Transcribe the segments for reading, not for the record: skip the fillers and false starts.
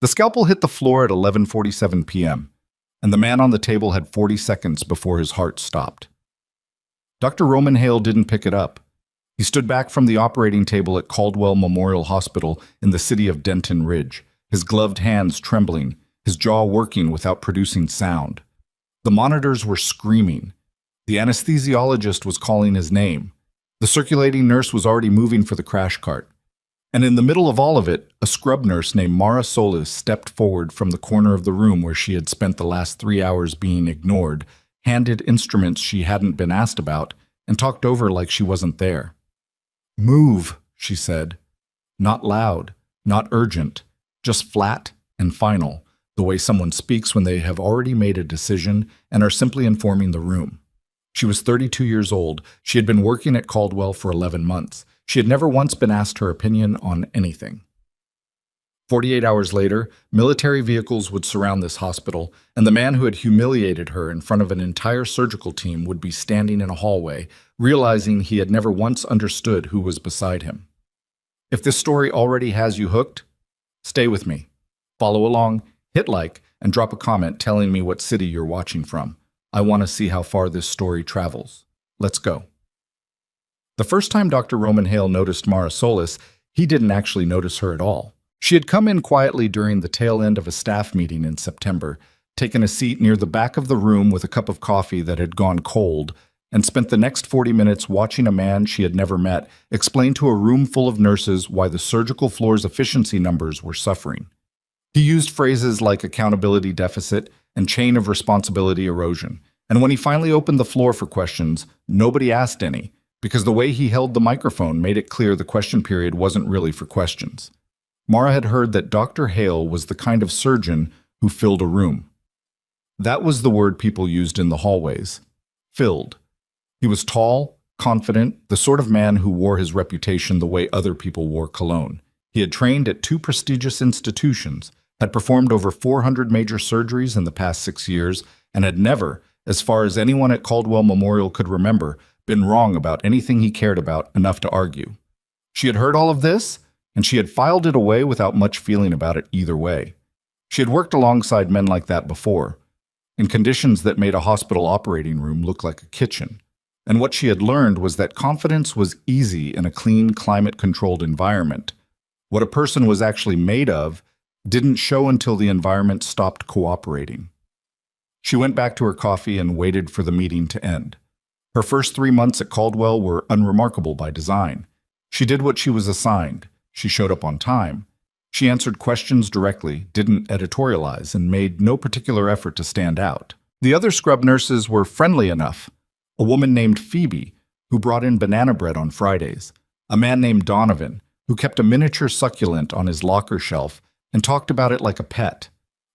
The scalpel hit the floor at 11:47 p.m., and the man on the table had 40 seconds before his heart stopped. Dr. Roman Hale didn't pick it up. He stood back from the operating table at Caldwell Memorial Hospital in the city of Denton Ridge, his gloved hands trembling, his jaw working without producing sound. The monitors were screaming. The anesthesiologist was calling his name. The circulating nurse was already moving for the crash cart. And in the middle of all of it, a scrub nurse named Mara Solis stepped forward from the corner of the room where she had spent the last 3 hours being ignored, handed instruments she hadn't been asked about, and talked over like she wasn't there. "Move," she said. Not loud, not urgent, just flat and final, the way someone speaks when they have already made a decision and are simply informing the room. She was 32 years old. She had been working at Caldwell for 11 months. She had never once been asked her opinion on anything. 48 hours later, military vehicles would surround this hospital, and the man who had humiliated her in front of an entire surgical team would be standing in a hallway, realizing he had never once understood who was beside him. If this story already has you hooked, stay with me. Follow along, hit like, and drop a comment telling me what city you're watching from. I want to see how far this story travels. Let's go. The first time Dr. Roman Hale noticed Mara Solis, he didn't actually notice her at all. She had come in quietly during the tail end of a staff meeting in September, taken a seat near the back of the room with a cup of coffee that had gone cold, and spent the next 40 minutes watching a man she had never met explain to a room full of nurses why the surgical floor's efficiency numbers were suffering. He used phrases like accountability deficit and chain of responsibility erosion, and when he finally opened the floor for questions, nobody asked any, because the way he held the microphone made it clear the question period wasn't really for questions. Mara had heard that Dr. Hale was the kind of surgeon who filled a room. That was the word people used in the hallways. Filled. He was tall, confident, the sort of man who wore his reputation the way other people wore cologne. He had trained at 2 prestigious institutions, had performed over 400 major surgeries in the past 6 years, and had never, as far as anyone at Caldwell Memorial could remember, been wrong about anything he cared about enough to argue. She had heard all of this, and she had filed it away without much feeling about it either way. She had worked alongside men like that before, in conditions that made a hospital operating room look like a kitchen. And what she had learned was that confidence was easy in a clean, climate-controlled environment. What a person was actually made of didn't show until the environment stopped cooperating. She went back to her coffee and waited for the meeting to end. Her first 3 months at Caldwell were unremarkable by design. She did what she was assigned. She showed up on time. She answered questions directly, didn't editorialize, and made no particular effort to stand out. The other scrub nurses were friendly enough. A woman named Phoebe, who brought in banana bread on Fridays. A man named Donovan, who kept a miniature succulent on his locker shelf and talked about it like a pet.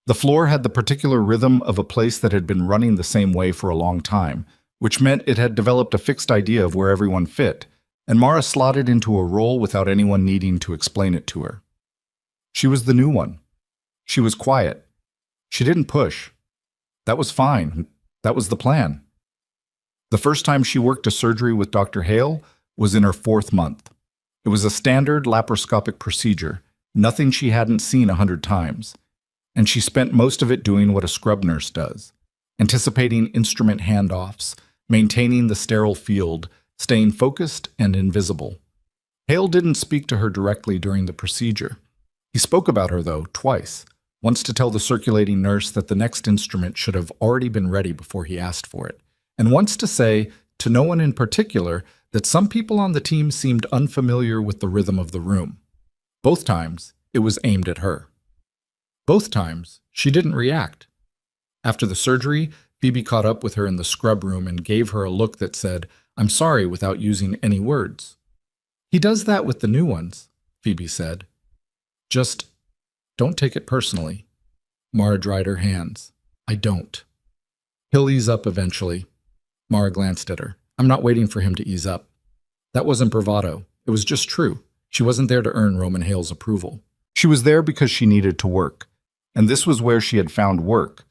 The floor had the particular rhythm of a place that had been running the same way for a long time, which meant it had developed a fixed idea of where everyone fit, and Mara slotted into a role without anyone needing to explain it to her. She was the new one. She was quiet. She didn't push. That was fine. That was the plan. The first time she worked a surgery with Dr. Hale was in her 4th month. It was a standard laparoscopic procedure, nothing she hadn't seen 100 times. And she spent most of it doing what a scrub nurse does, anticipating instrument handoffs, maintaining the sterile field, staying focused and invisible. Hale didn't speak to her directly during the procedure. He spoke about her, though, twice, once to tell the circulating nurse that the next instrument should have already been ready before he asked for it, and once to say, to no one in particular, that some people on the team seemed unfamiliar with the rhythm of the room. Both times, it was aimed at her. Both times, she didn't react. After the surgery, Phoebe caught up with her in the scrub room and gave her a look that said, "I'm sorry," without using any words. "He does that with the new ones," Phoebe said. "Just don't take it personally." Mara dried her hands. "I don't." "He'll ease up eventually." Mara glanced at her. "I'm not waiting for him to ease up." That wasn't bravado. It was just true. She wasn't there to earn Roman Hale's approval. She was there because she needed to work. And this was where she had found work.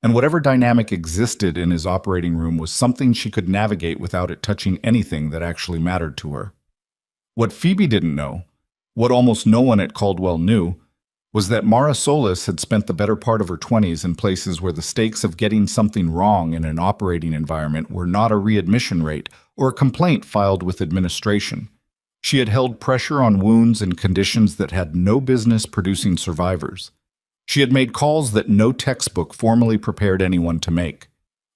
And whatever dynamic existed in his operating room was something she could navigate without it touching anything that actually mattered to her. What Phoebe didn't know, what almost no one at Caldwell knew, was that Mara Solis had spent the better part of her 20s in places where the stakes of getting something wrong in an operating environment were not a readmission rate or a complaint filed with administration. She had held pressure on wounds and conditions that had no business producing survivors. She had made calls that no textbook formally prepared anyone to make.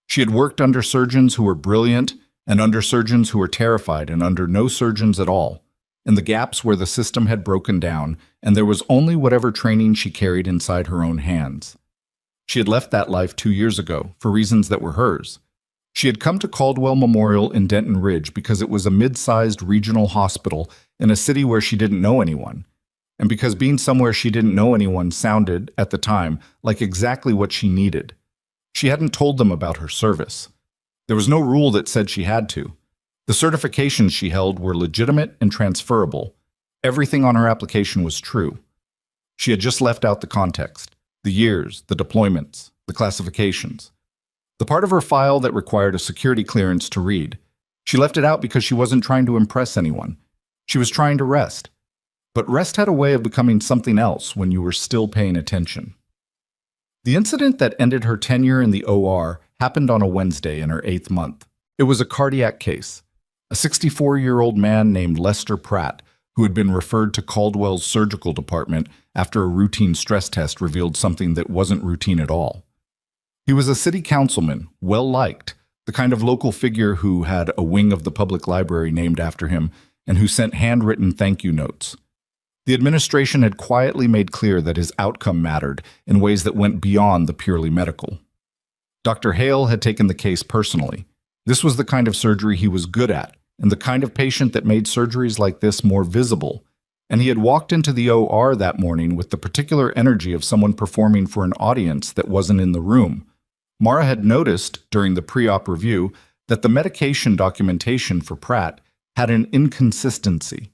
She had worked under surgeons who were brilliant and under surgeons who were terrified and under no surgeons at all, in the gaps where the system had broken down, and there was only whatever training she carried inside her own hands. She had left that life 2 years ago, for reasons that were hers. She had come to Caldwell Memorial in Denton Ridge because it was a mid-sized regional hospital in a city where she didn't know anyone, and because being somewhere she didn't know anyone sounded, at the time, like exactly what she needed. She hadn't told them about her service. There was no rule that said she had to. The certifications she held were legitimate and transferable. Everything on her application was true. She had just left out the context, the years, the deployments, the classifications. The part of her file that required a security clearance to read. She left it out because she wasn't trying to impress anyone. She was trying to rest. But rest had a way of becoming something else when you were still paying attention. The incident that ended her tenure in the OR happened on a Wednesday in her 8th month. It was a cardiac case. A 64-year-old man named Lester Pratt, who had been referred to Caldwell's surgical department after a routine stress test revealed something that wasn't routine at all. He was a city councilman, well-liked, the kind of local figure who had a wing of the public library named after him and who sent handwritten thank you notes. The administration had quietly made clear that his outcome mattered in ways that went beyond the purely medical. Dr. Hale had taken the case personally. This was the kind of surgery he was good at, and the kind of patient that made surgeries like this more visible, and he had walked into the OR that morning with the particular energy of someone performing for an audience that wasn't in the room. Mara had noticed, during the pre-op review, that the medication documentation for Pratt had an inconsistency,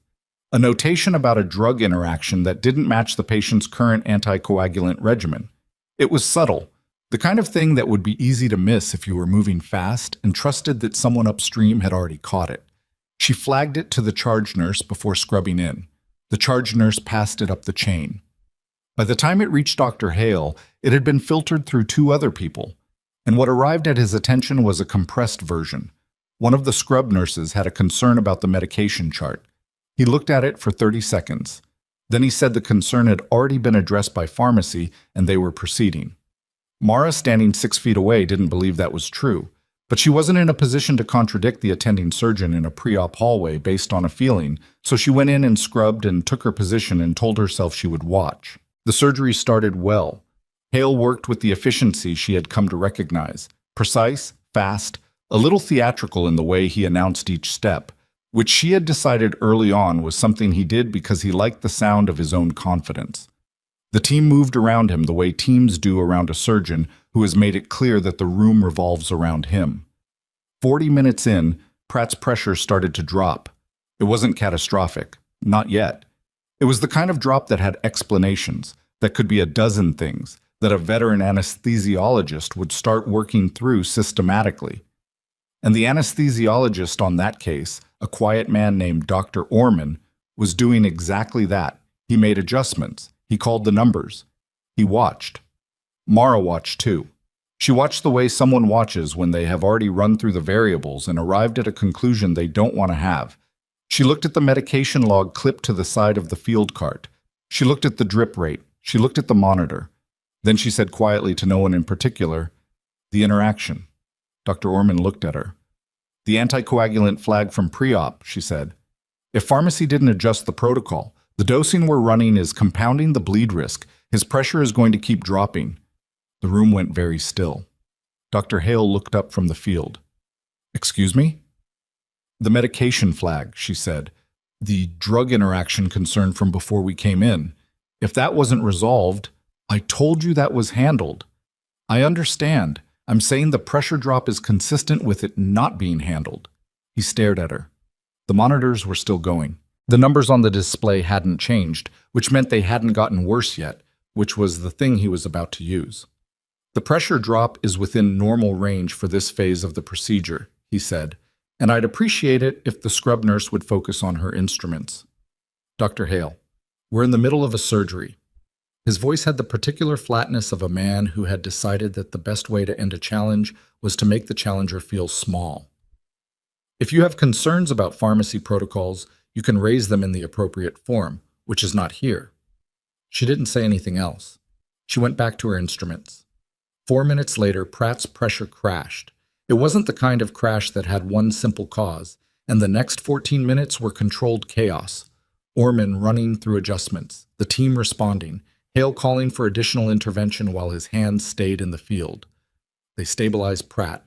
a notation about a drug interaction that didn't match the patient's current anticoagulant regimen. It was subtle, the kind of thing that would be easy to miss if you were moving fast and trusted that someone upstream had already caught it. She flagged it to the charge nurse before scrubbing in. The charge nurse passed it up the chain. By the time it reached Dr. Hale, it had been filtered through 2 other people, and what arrived at his attention was a compressed version. One of the scrub nurses had a concern about the medication chart. He looked at it for 30 seconds. Then he said the concern had already been addressed by pharmacy and they were proceeding. Mara, standing 6 feet away, didn't believe that was true, but she wasn't in a position to contradict the attending surgeon in a pre-op hallway based on a feeling, so she went in and scrubbed and took her position and told herself she would watch. The surgery started well. Hale worked with the efficiency she had come to recognize, precise, fast, a little theatrical in the way he announced each step, which she had decided early on was something he did because he liked the sound of his own confidence. The team moved around him the way teams do around a surgeon who has made it clear that the room revolves around him. 40 minutes in, Pratt's pressure started to drop. It wasn't catastrophic. Not yet. It was the kind of drop that had explanations, that could be a dozen things, that a veteran anesthesiologist would start working through systematically. And the anesthesiologist on that case, a quiet man named Dr. Orman, was doing exactly that. He made adjustments. He called the numbers. He watched. Mara watched too. She watched the way someone watches when they have already run through the variables and arrived at a conclusion they don't want to have. She looked at the medication log clipped to the side of the field cart. She looked at the drip rate. She looked at the monitor. Then she said quietly to no one in particular, "The interaction." Dr. Orman looked at her. "The anticoagulant flag from pre-op," she said. "If pharmacy didn't adjust the protocol, the dosing we're running is compounding the bleed risk. His pressure is going to keep dropping." The room went very still. Dr. Hale looked up from the field. "Excuse me?" "The medication flag," she said. "The drug interaction concern from before we came in. If that wasn't resolved, I told you that was handled." "I understand. I'm saying the pressure drop is consistent with it not being handled." He stared at her. The monitors were still going. The numbers on the display hadn't changed, which meant they hadn't gotten worse yet, which was the thing he was about to use. "The pressure drop is within normal range for this phase of the procedure," he said, "and I'd appreciate it if the scrub nurse would focus on her instruments." "Dr. Hale, we're in the middle of a surgery." His voice had the particular flatness of a man who had decided that the best way to end a challenge was to make the challenger feel small. If you have concerns about pharmacy protocols, you can raise them in the appropriate form, which is not here. She didn't say anything else. She went back to her instruments. 4 minutes later, Pratt's pressure crashed. It wasn't the kind of crash that had one simple cause, and the next 14 minutes were controlled chaos. Orman running through adjustments, the team responding, Hale calling for additional intervention while his hands stayed in the field. They stabilized Pratt.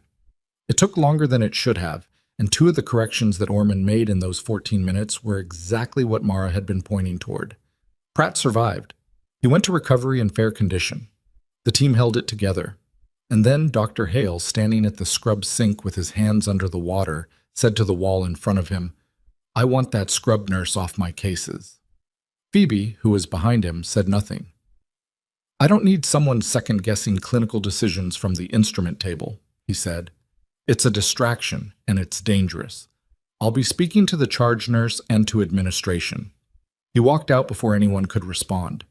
It took longer than it should have, and 2 of the corrections that Orman made in those 14 minutes were exactly what Mara had been pointing toward. Pratt survived. He went to recovery in fair condition. The team held it together. And then Dr. Hale, standing at the scrub sink with his hands under the water, said to the wall in front of him, "I want that scrub nurse off my cases." Phoebe, who was behind him, said nothing. "I don't need someone second-guessing clinical decisions from the instrument table," he said. "It's a distraction, and it's dangerous. I'll be speaking to the charge nurse and to administration." He walked out before anyone could respond.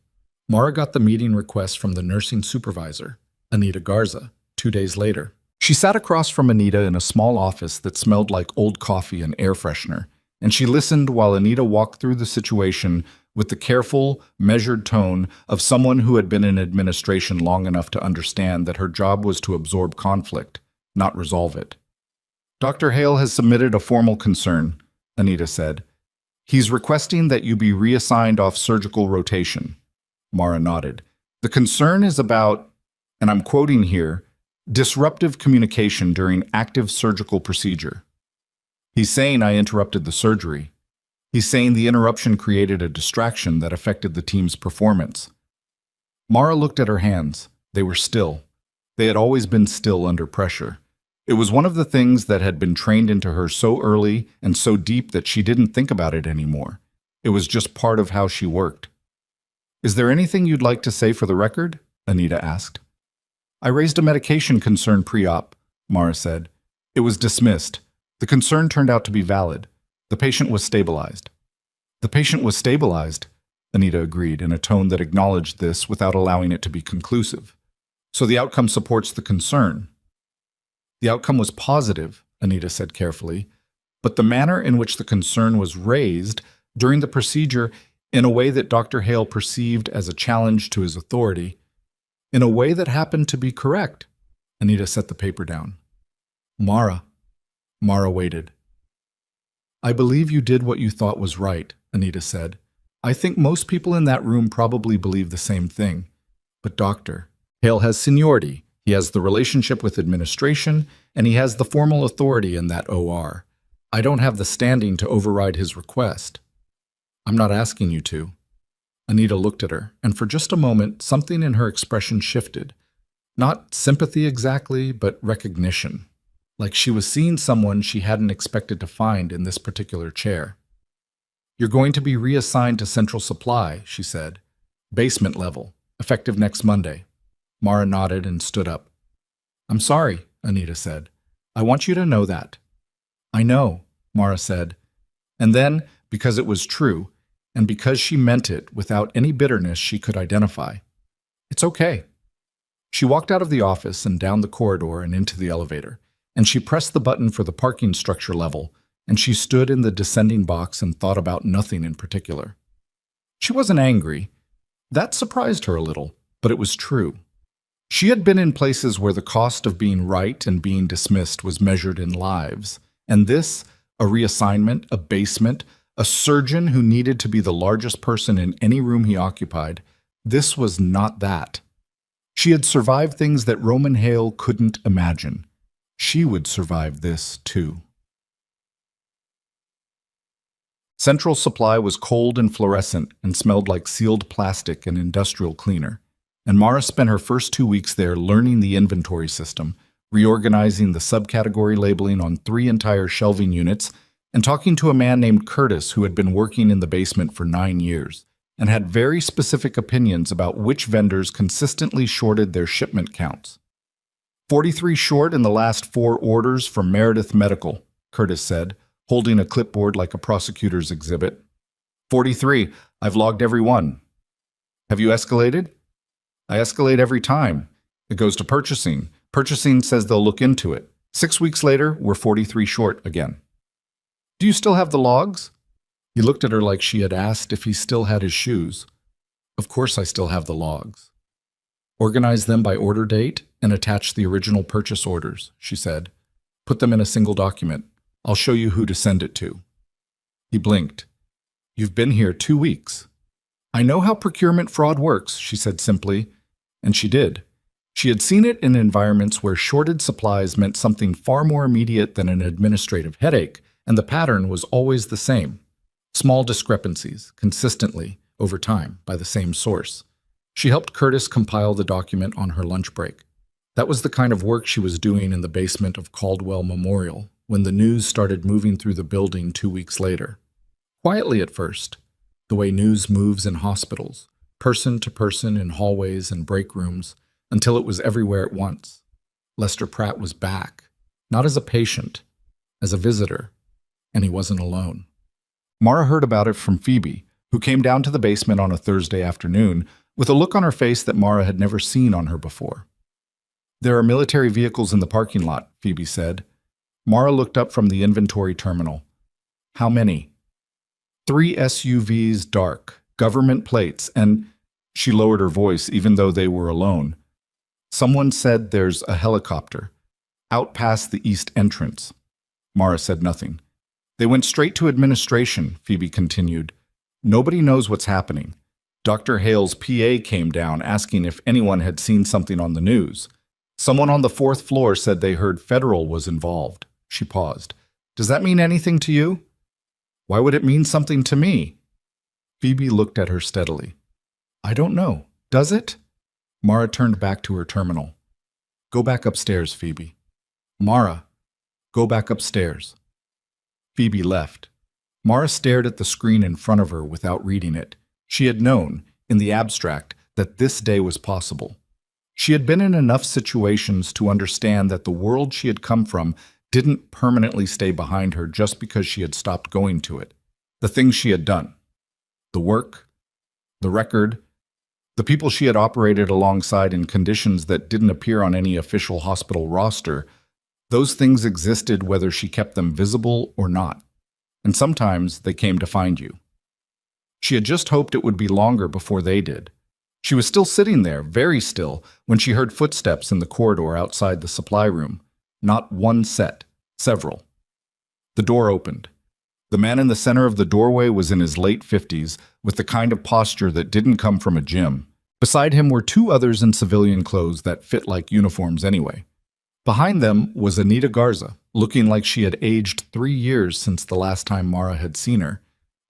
Mara got the meeting request from the nursing supervisor, Anita Garza, 2 days later. She sat across from Anita in a small office that smelled like old coffee and air freshener, and she listened while Anita walked through the situation with the careful, measured tone of someone who had been in administration long enough to understand that her job was to absorb conflict, not resolve it. "Dr. Hale has submitted a formal concern," Anita said. "He's requesting that you be reassigned off surgical rotation." Mara nodded. "The concern is about, and I'm quoting here, disruptive communication during active surgical procedure. He's saying I interrupted the surgery. He's saying the interruption created a distraction that affected the team's performance." Mara looked at her hands. They were still. They had always been still under pressure. It was one of the things that had been trained into her so early and so deep that she didn't think about it anymore. It was just part of how she worked. "Is there anything you'd like to say for the record?" Anita asked. "I raised a medication concern pre-op," Mara said. "It was dismissed. The concern turned out to be valid. The patient was stabilized." "The patient was stabilized," Anita agreed in a tone that acknowledged this without allowing it to be conclusive. "So the outcome supports the concern." "The outcome was positive," Anita said carefully, "but the manner in which the concern was raised during the procedure in a way that Dr. Hale perceived as a challenge to his authority, in a way that happened to be correct." Anita set the paper down. Mara waited. "I believe you did what you thought was right," Anita said. "I think most people in that room probably believe the same thing. But Dr. Hale has seniority, he has the relationship with administration, and he has the formal authority in that OR. I don't have the standing to override his request." "I'm not asking you to." Anita looked at her, and for just a moment, something in her expression shifted. Not sympathy exactly, but recognition. Like she was seeing someone she hadn't expected to find in this particular chair. "You're going to be reassigned to Central Supply," she said. "Basement level, effective next Monday." Mara nodded and stood up. "I'm sorry," Anita said. "I want you to know that." "I know," Mara said. And then, because it was true, and because she meant it without any bitterness she could identify, "It's okay." She walked out of the office and down the corridor and into the elevator, and she pressed the button for the parking structure level, and she stood in the descending box and thought about nothing in particular. She wasn't angry. That surprised her a little, but it was true. She had been in places where the cost of being right and being dismissed was measured in lives, and this, a reassignment, a basement, a surgeon who needed to be the largest person in any room he occupied, this was not that. She had survived things that Roman Hale couldn't imagine. She would survive this, too. Central Supply was cold and fluorescent and smelled like sealed plastic and industrial cleaner, and Mara spent her first 2 weeks there learning the inventory system, reorganizing the subcategory labeling on 3 entire shelving units, and talking to a man named Curtis who had been working in the basement for 9 years and had very specific opinions about which vendors consistently shorted their shipment counts. 43 short in the last 4 orders from Meredith Medical, Curtis said, holding a clipboard like a prosecutor's exhibit. 43, I've logged every one. Have you escalated? I escalate every time. It goes to purchasing. Purchasing says they'll look into it. 6 weeks later, we're 43 short again. Do you still have the logs? He looked at her like she had asked if he still had his shoes. Of course I still have the logs. Organize them by order date and attach the original purchase orders, she said. Put them in a single document. I'll show you who to send it to. He blinked. You've been here 2 weeks. I know how procurement fraud works, she said simply, and she did. She had seen it in environments where shorted supplies meant something far more immediate than an administrative headache, and the pattern was always the same. Small discrepancies, consistently, over time, by the same source. She helped Curtis compile the document on her lunch break. That was the kind of work she was doing in the basement of Caldwell Memorial when the news started moving through the building 2 weeks later. Quietly at first, the way news moves in hospitals, person to person in hallways and break rooms, until it was everywhere at once. Lester Pratt was back, not as a patient, as a visitor, and he wasn't alone. Mara heard about it from Phoebe, who came down to the basement on a Thursday afternoon with a look on her face that Mara had never seen on her before. There are military vehicles in the parking lot, Phoebe said. Mara looked up from the inventory terminal. How many? 3 SUVs, dark, government plates, and she lowered her voice even though they were alone. Someone said there's a helicopter, out past the east entrance. Mara said nothing. They went straight to administration, Phoebe continued. Nobody knows what's happening. Dr. Hale's PA came down asking if anyone had seen something on the news. Someone on the 4th floor said they heard Federal was involved. She paused. Does that mean anything to you? Why would it mean something to me? Phoebe looked at her steadily. I don't know. Does it? Mara turned back to her terminal. Go back upstairs, Phoebe. Mara, go back upstairs. Phoebe left. Mara stared at the screen in front of her without reading it. She had known, in the abstract, that this day was possible. She had been in enough situations to understand that the world she had come from didn't permanently stay behind her just because she had stopped going to it. The things she had done, the work, the record, the people she had operated alongside in conditions that didn't appear on any official hospital roster, those things existed whether she kept them visible or not. And sometimes they came to find you. She had just hoped it would be longer before they did. She was still sitting there, very still, when she heard footsteps in the corridor outside the supply room. Not one set, several. The door opened. The man in the center of the doorway was in his late 50s, with the kind of posture that didn't come from a gym. Beside him were 2 others in civilian clothes that fit like uniforms anyway. Behind them was Anita Garza, looking like she had aged 3 years since the last time Mara had seen her.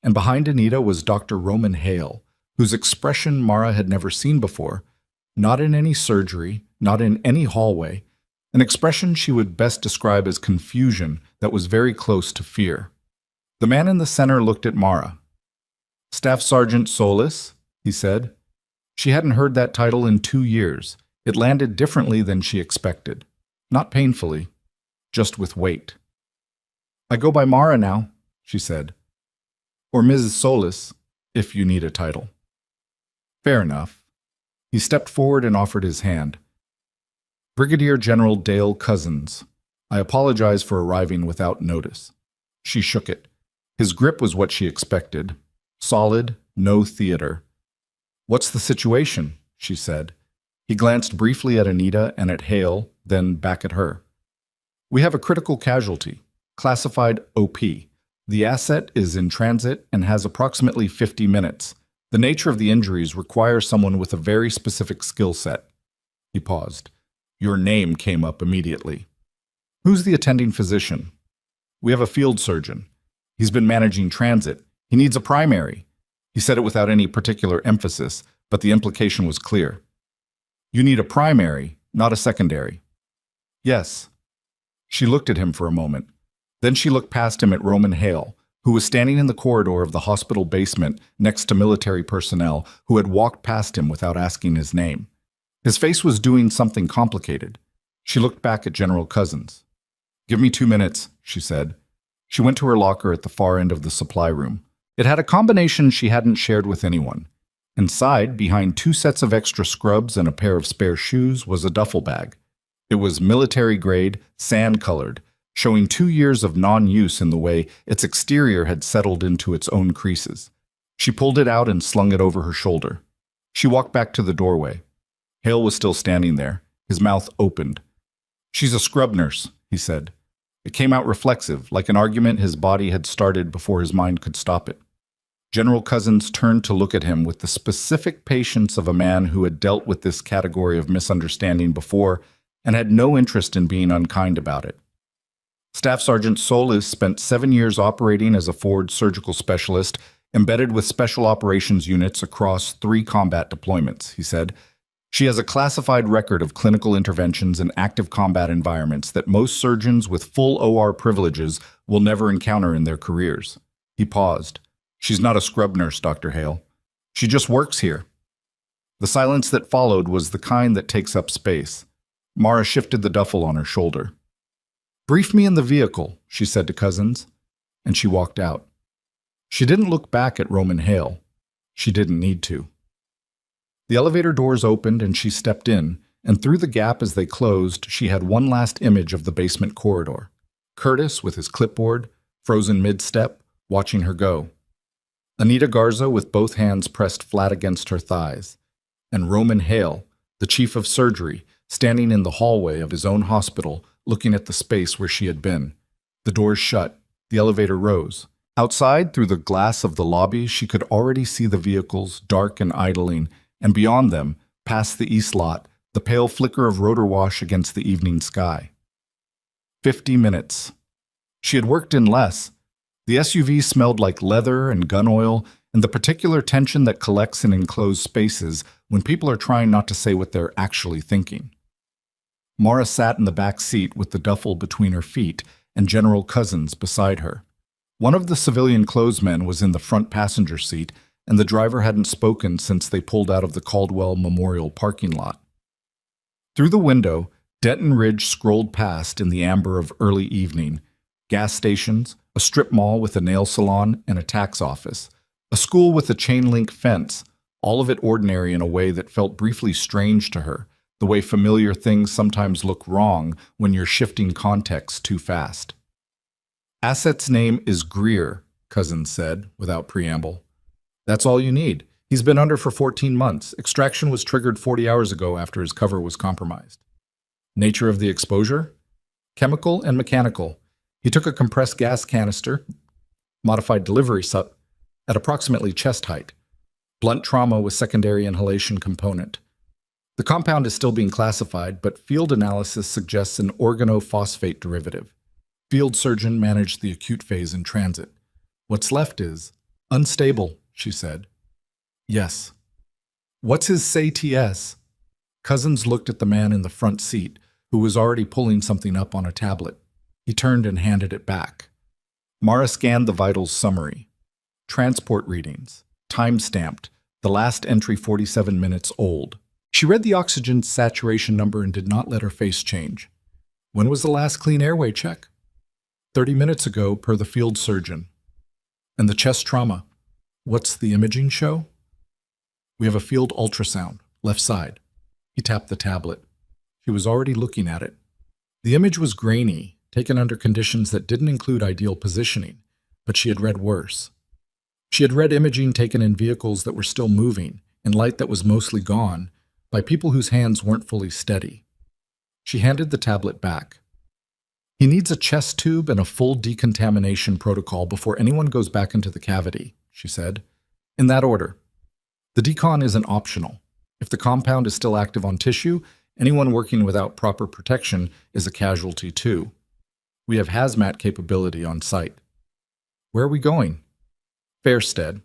And behind Anita was Dr. Roman Hale, whose expression Mara had never seen before, not in any surgery, not in any hallway, an expression she would best describe as confusion that was very close to fear. The man in the center looked at Mara. Staff Sergeant Solis, he said. She hadn't heard that title in 2 years. It landed differently than she expected. Not painfully, just with weight. I go by Mara now, she said. Or Mrs. Solis, if you need a title. Fair enough. He stepped forward and offered his hand. Brigadier General Dale Cousins, I apologize for arriving without notice. She shook it. His grip was what she expected. Solid, no theater. What's the situation? She said. He glanced briefly at Anita and at Hale, then back at her. We have a critical casualty, classified OP. The asset is in transit and has approximately 50 minutes. The nature of the injuries requires someone with a very specific skill set. He paused. Your name came up immediately. Who's the attending physician? We have a field surgeon. He's been managing transit. He needs a primary. He said it without any particular emphasis, but the implication was clear. You need a primary, not a secondary. Yes. She looked at him for a moment. Then she looked past him at Roman Hale, who was standing in the corridor of the hospital basement next to military personnel who had walked past him without asking his name. His face was doing something complicated. She looked back at General Cousins. Give me 2 minutes, she said. She went to her locker at the far end of the supply room. It had a combination she hadn't shared with anyone. Inside, behind 2 sets of extra scrubs and a pair of spare shoes, was a duffel bag. It was military-grade, sand-colored, showing 2 years of non-use in the way its exterior had settled into its own creases. She pulled it out and slung it over her shoulder. She walked back to the doorway. Hale was still standing there, his mouth opened. "She's a scrub nurse," he said. It came out reflexive, like an argument his body had started before his mind could stop it. General Cousins turned to look at him with the specific patience of a man who had dealt with this category of misunderstanding before and had no interest in being unkind about it. Staff Sergeant Solis spent 7 years operating as a forward surgical specialist embedded with special operations units across 3 combat deployments, he said. She has a classified record of clinical interventions in active combat environments that most surgeons with full OR privileges will never encounter in their careers. He paused. "She's not a scrub nurse, Dr. Hale. She just works here." The silence that followed was the kind that takes up space. Mara shifted the duffel on her shoulder. "Brief me in the vehicle," she said to Cousins, and she walked out. She didn't look back at Roman Hale. She didn't need to. The elevator doors opened and she stepped in, and through the gap as they closed, she had one last image of the basement corridor. Curtis, with his clipboard, frozen mid-step, watching her go. Anita Garza with both hands pressed flat against her thighs. And Roman Hale, the chief of surgery, standing in the hallway of his own hospital, looking at the space where she had been. The doors shut. The elevator rose. Outside, through the glass of the lobby, she could already see the vehicles, dark and idling, and beyond them, past the east lot, the pale flicker of rotor wash against the evening sky. 50 minutes. She had worked in less. The SUV smelled like leather and gun oil, and the particular tension that collects in enclosed spaces when people are trying not to say what they're actually thinking. Mara sat in the back seat with the duffel between her feet and General Cousins beside her. One of the civilian clothesmen was in the front passenger seat, and the driver hadn't spoken since they pulled out of the Caldwell Memorial parking lot. Through the window, Denton Ridge scrolled past in the amber of early evening. Gas stations, a strip mall with a nail salon and a tax office, a school with a chain-link fence, all of it ordinary in a way that felt briefly strange to her, the way familiar things sometimes look wrong when you're shifting context too fast. "Asset's name is Greer," Cousins said, without preamble. "That's all you need. He's been under for 14 months. Extraction was triggered 40 hours ago after his cover was compromised." "Nature of the exposure?" "Chemical and mechanical. He took a compressed gas canister, modified delivery at approximately chest height. Blunt trauma with secondary inhalation component. The compound is still being classified, but field analysis suggests an organophosphate derivative. Field surgeon managed the acute phase in transit. What's left is unstable," she said. "Yes." "What's his SATS?" Cousins looked at the man in the front seat, who was already pulling something up on a tablet. He turned and handed it back. Mara scanned the vitals summary. Transport readings, time-stamped, the last entry 47 minutes old. She read the oxygen saturation number and did not let her face change. "When was the last clean airway check?" 30 minutes ago, per the field surgeon. "And the chest trauma? What's the imaging show?" "We have a field ultrasound, left side." He tapped the tablet. She was already looking at it. The image was grainy, taken under conditions that didn't include ideal positioning, but she had read worse. She had read imaging taken in vehicles that were still moving, in light that was mostly gone, by people whose hands weren't fully steady. She handed the tablet back. "He needs a chest tube and a full decontamination protocol before anyone goes back into the cavity," she said. "In that order. The decon isn't optional. If the compound is still active on tissue, anyone working without proper protection is a casualty too. We have hazmat capability on site." "Where are we going?" "Fairstead."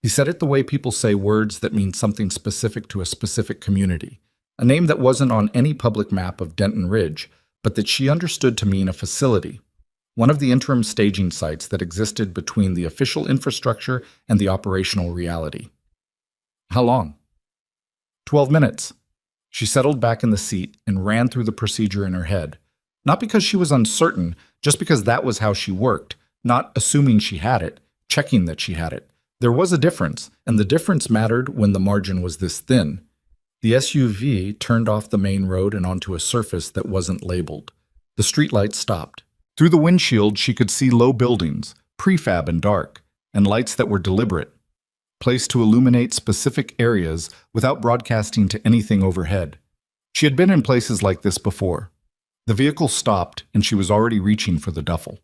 He said it the way people say words that mean something specific to a specific community, a name that wasn't on any public map of Denton Ridge, but that she understood to mean a facility, one of the interim staging sites that existed between the official infrastructure and the operational reality. "How long?" 12 minutes. She settled back in the seat and ran through the procedure in her head, not because she was uncertain, just because that was how she worked, not assuming she had it, checking that she had it, There was a difference, and the difference mattered when the margin was this thin. The SUV turned off the main road and onto a surface that wasn't labeled. The streetlights stopped. Through the windshield, she could see low buildings, prefab and dark, and lights that were deliberate, placed to illuminate specific areas without broadcasting to anything overhead. She had been in places like this before. The vehicle stopped, and she was already reaching for the duffel.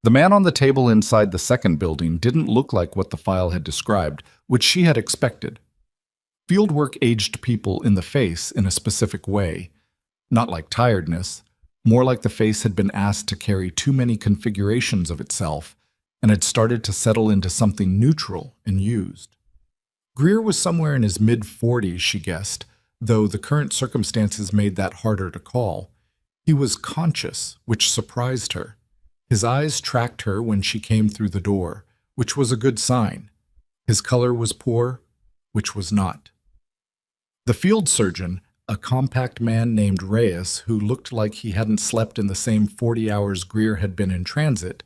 The man on the table inside the second building didn't look like what the file had described, which she had expected. Fieldwork aged people in the face in a specific way, not like tiredness, more like the face had been asked to carry too many configurations of itself and had started to settle into something neutral and used. Greer was somewhere in his mid-40s, she guessed, though the current circumstances made that harder to call. He was conscious, which surprised her. His eyes tracked her when she came through the door, which was a good sign. His color was poor, which was not. The field surgeon, a compact man named Reyes who looked like he hadn't slept in the same 40 hours Greer had been in transit,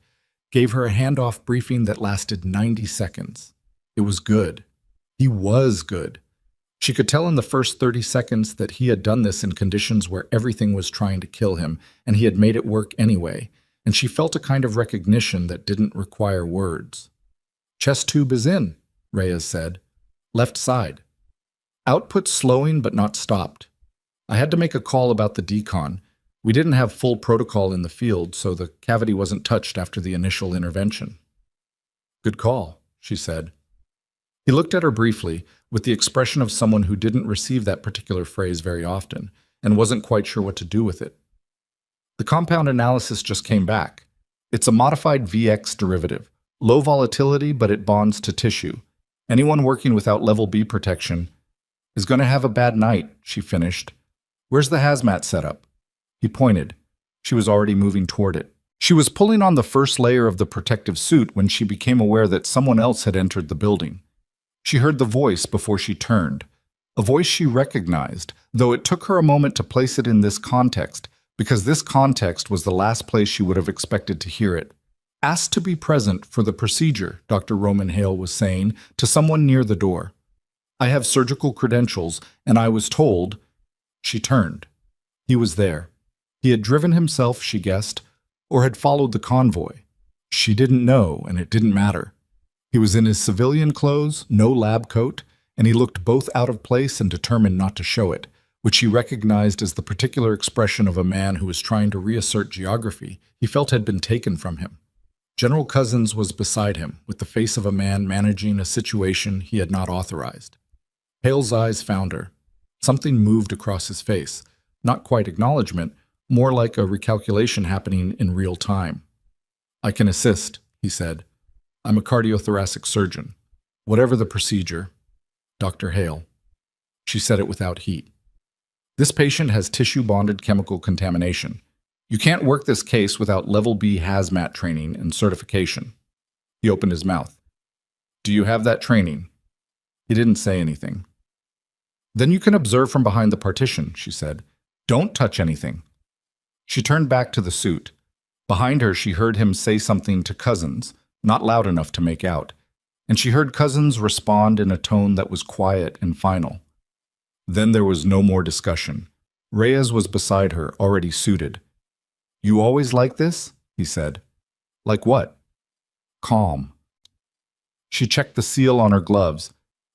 gave her a handoff briefing that lasted 90 seconds. It was good. He was good. She could tell in the first 30 seconds that he had done this in conditions where everything was trying to kill him, and he had made it work anyway, and she felt a kind of recognition that didn't require words. "Chest tube is in," Reyes said. "Left side. Output slowing but not stopped. I had to make a call about the decon. We didn't have full protocol in the field, so the cavity wasn't touched after the initial intervention." "Good call," she said. He looked at her briefly, with the expression of someone who didn't receive that particular phrase very often, and wasn't quite sure what to do with it. "The compound analysis just came back. It's a modified VX derivative. Low volatility, but it bonds to tissue. Anyone working without level B protection is going to have a bad night," she finished. "Where's the hazmat setup?" He pointed. She was already moving toward it. She was pulling on the first layer of the protective suit when she became aware that someone else had entered the building. She heard the voice before she turned, a voice she recognized, though it took her a moment to place it in this context, because this context was the last place she would have expected to hear it. "Asked to be present for the procedure," Dr. Roman Hale was saying to someone near the door. "I have surgical credentials, and I was told—" She turned. He was there. He had driven himself, she guessed, or had followed the convoy. She didn't know, and it didn't matter. He was in his civilian clothes, no lab coat, and he looked both out of place and determined not to show it, which she recognized as the particular expression of a man who was trying to reassert geography he felt had been taken from him. General Cousins was beside him, with the face of a man managing a situation he had not authorized. Hale's eyes found her. Something moved across his face, not quite acknowledgement, more like a recalculation happening in real time. "I can assist," he said. "I'm a cardiothoracic surgeon. Whatever the procedure, Dr. Hale." She said it without heat. "This patient has tissue-bonded chemical contamination. You can't work this case without level B hazmat training and certification." He opened his mouth. "Do you have that training?" He didn't say anything. "Then you can observe from behind the partition," she said. "Don't touch anything." She turned back to the suit. Behind her, she heard him say something to Cousins, not loud enough to make out, and she heard Cousins respond in a tone that was quiet and final. Then there was no more discussion. Reyes was beside her, already suited. "You always like this?" he said. "Like what?" "Calm." She checked the seal on her gloves.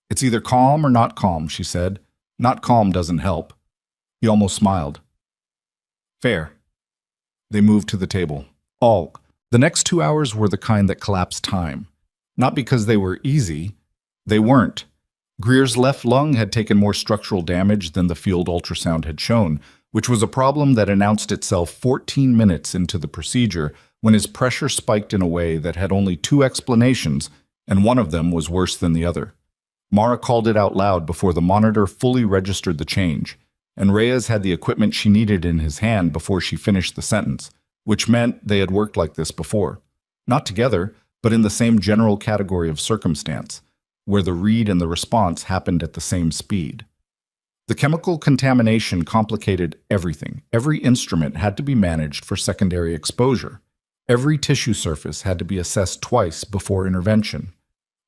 "It's either calm or not calm," she said. "Not calm doesn't help." He almost smiled. "Fair." They moved to the table. The next 2 hours were the kind that collapsed time. Not because they were easy. They weren't. Greer's left lung had taken more structural damage than the field ultrasound had shown, which was a problem that announced itself 14 minutes into the procedure when his pressure spiked in a way that had only 2 explanations, and one of them was worse than the other. Mara called it out loud before the monitor fully registered the change, and Reyes had the equipment she needed in his hand before she finished the sentence, which meant they had worked like this before. Not together, but in the same general category of circumstance, where the read and the response happened at the same speed. The chemical contamination complicated everything. Every instrument had to be managed for secondary exposure. Every tissue surface had to be assessed twice before intervention.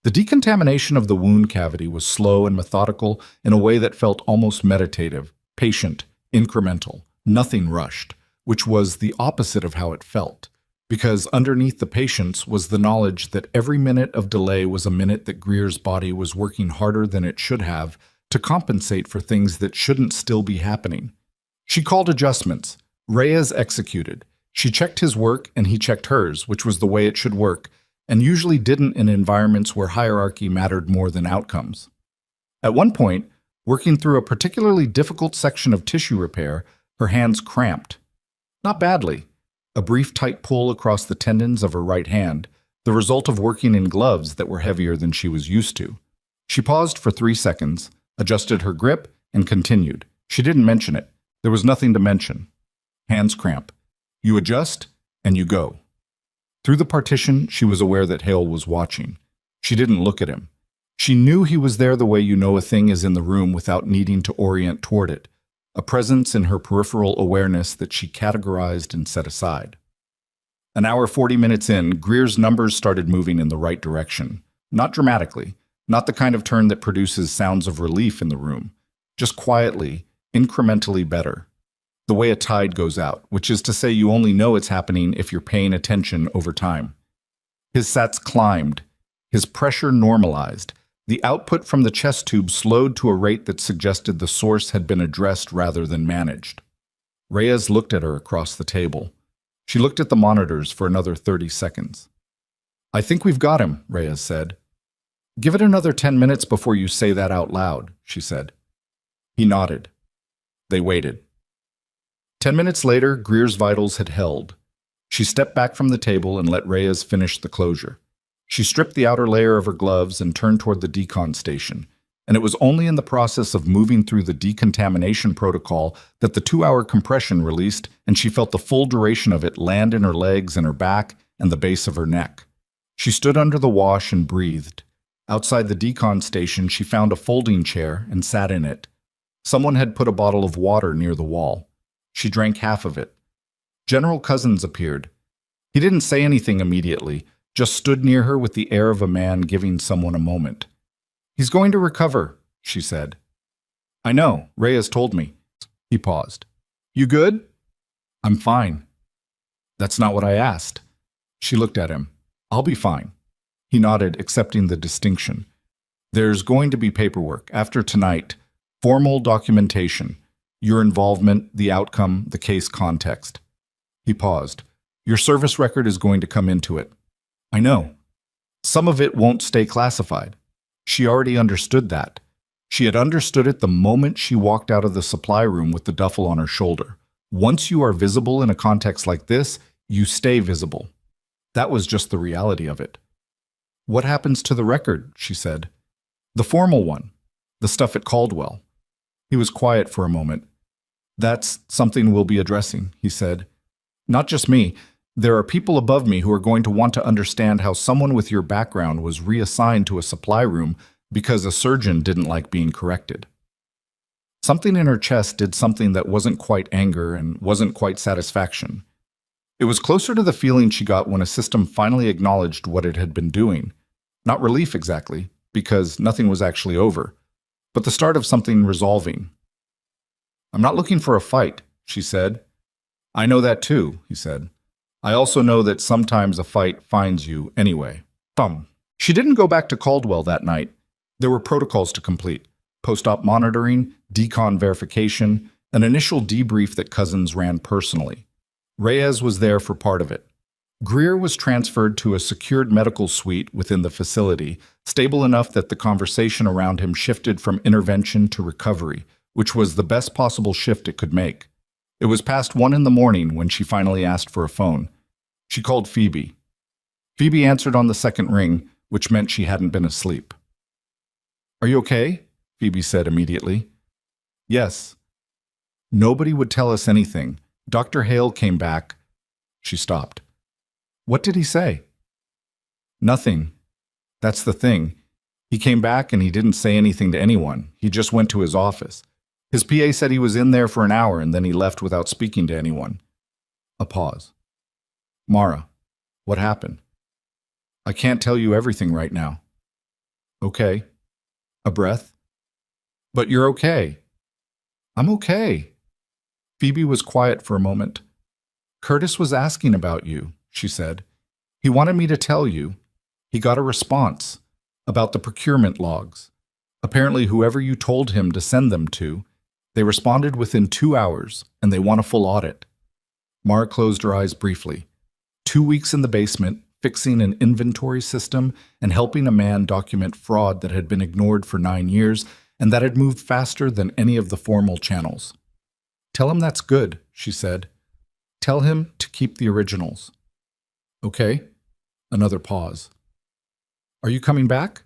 The decontamination of the wound cavity was slow and methodical in a way that felt almost meditative, patient, incremental, nothing rushed, which was the opposite of how it felt. Because underneath the patience was the knowledge that every minute of delay was a minute that Greer's body was working harder than it should have to compensate for things that shouldn't still be happening. She called adjustments. Reyes executed. She checked his work and he checked hers, which was the way it should work, and usually didn't in environments where hierarchy mattered more than outcomes. At one point, working through a particularly difficult section of tissue repair, her hands cramped. Not badly. A brief tight pull across the tendons of her right hand, the result of working in gloves that were heavier than she was used to. She paused for 3 seconds, adjusted her grip, and continued. She didn't mention it. There was nothing to mention. Hands cramp. You adjust, and you go. Through the partition, she was aware that Hale was watching. She didn't look at him. She knew he was there the way you know a thing is in the room without needing to orient toward it, a presence in her peripheral awareness that she categorized and set aside. An hour 40 minutes in, Greer's numbers started moving in the right direction. Not dramatically, not the kind of turn that produces sounds of relief in the room, just quietly, incrementally better. The way a tide goes out, which is to say you only know it's happening if you're paying attention over time. His sats climbed. His pressure normalized. The output from the chest tube slowed to a rate that suggested the source had been addressed rather than managed. Reyes looked at her across the table. She looked at the monitors for another 30 seconds. I think we've got him, Reyes said. Give it another 10 minutes before you say that out loud, she said. He nodded. They waited. 10 minutes later, Greer's vitals had held. She stepped back from the table and let Reyes finish the closure. She stripped the outer layer of her gloves and turned toward the decon station, and it was only in the process of moving through the decontamination protocol that the 2-hour compression released, and she felt the full duration of it land in her legs and her back and the base of her neck. She stood under the wash and breathed. Outside the decon station, she found a folding chair and sat in it. Someone had put a bottle of water near the wall. She drank half of it. General Cousins appeared. He didn't say anything immediately, just stood near her with the air of a man giving someone a moment. He's going to recover, she said. I know, Reyes told me. He paused. You good? I'm fine. That's not what I asked. She looked at him. I'll be fine. He nodded, accepting the distinction. There's going to be paperwork after tonight, formal documentation. Your involvement, the outcome, the case context. He paused. Your service record is going to come into it. I know. Some of it won't stay classified. She already understood that. She had understood it the moment she walked out of the supply room with the duffel on her shoulder. Once you are visible in a context like this, you stay visible. That was just the reality of it. What happens to the record? She said. The formal one. The stuff at Caldwell. He was quiet for a moment. That's something we'll be addressing, he said. Not just me. There are people above me who are going to want to understand how someone with your background was reassigned to a supply room because a surgeon didn't like being corrected. Something in her chest did something that wasn't quite anger and wasn't quite satisfaction. It was closer to the feeling she got when a system finally acknowledged what it had been doing. Not relief exactly, because nothing was actually over, but the start of something resolving. I'm not looking for a fight, she said. I know that too, he said. I also know that sometimes a fight finds you anyway. She didn't go back to Caldwell that night. There were protocols to complete. Post-op monitoring, decon verification, an initial debrief that Cousins ran personally. Reyes was there for part of it. Greer was transferred to a secured medical suite within the facility, stable enough that the conversation around him shifted from intervention to recovery, which was the best possible shift it could make. It was past 1 a.m. when she finally asked for a phone. She called Phoebe. Phoebe answered on the second ring, which meant she hadn't been asleep. Are you okay? Phoebe said immediately. Yes. Nobody would tell us anything. Dr. Hale came back. She stopped. What did he say? Nothing. That's the thing. He came back and he didn't say anything to anyone. He just went to his office. His PA said he was in there for an hour and then he left without speaking to anyone. A pause. Mara, what happened? I can't tell you everything right now. Okay. A breath. But you're okay. I'm okay. Phoebe was quiet for a moment. Curtis was asking about you, she said. He wanted me to tell you. He got a response about the procurement logs. Apparently, whoever you told him to send them to, they responded within 2 hours, and they want a full audit. Mara closed her eyes briefly. 2 weeks in the basement, fixing an inventory system and helping a man document fraud that had been ignored for 9 years and that had moved faster than any of the formal channels. Tell him that's good, she said. Tell him to keep the originals. Okay. Another pause. Are you coming back?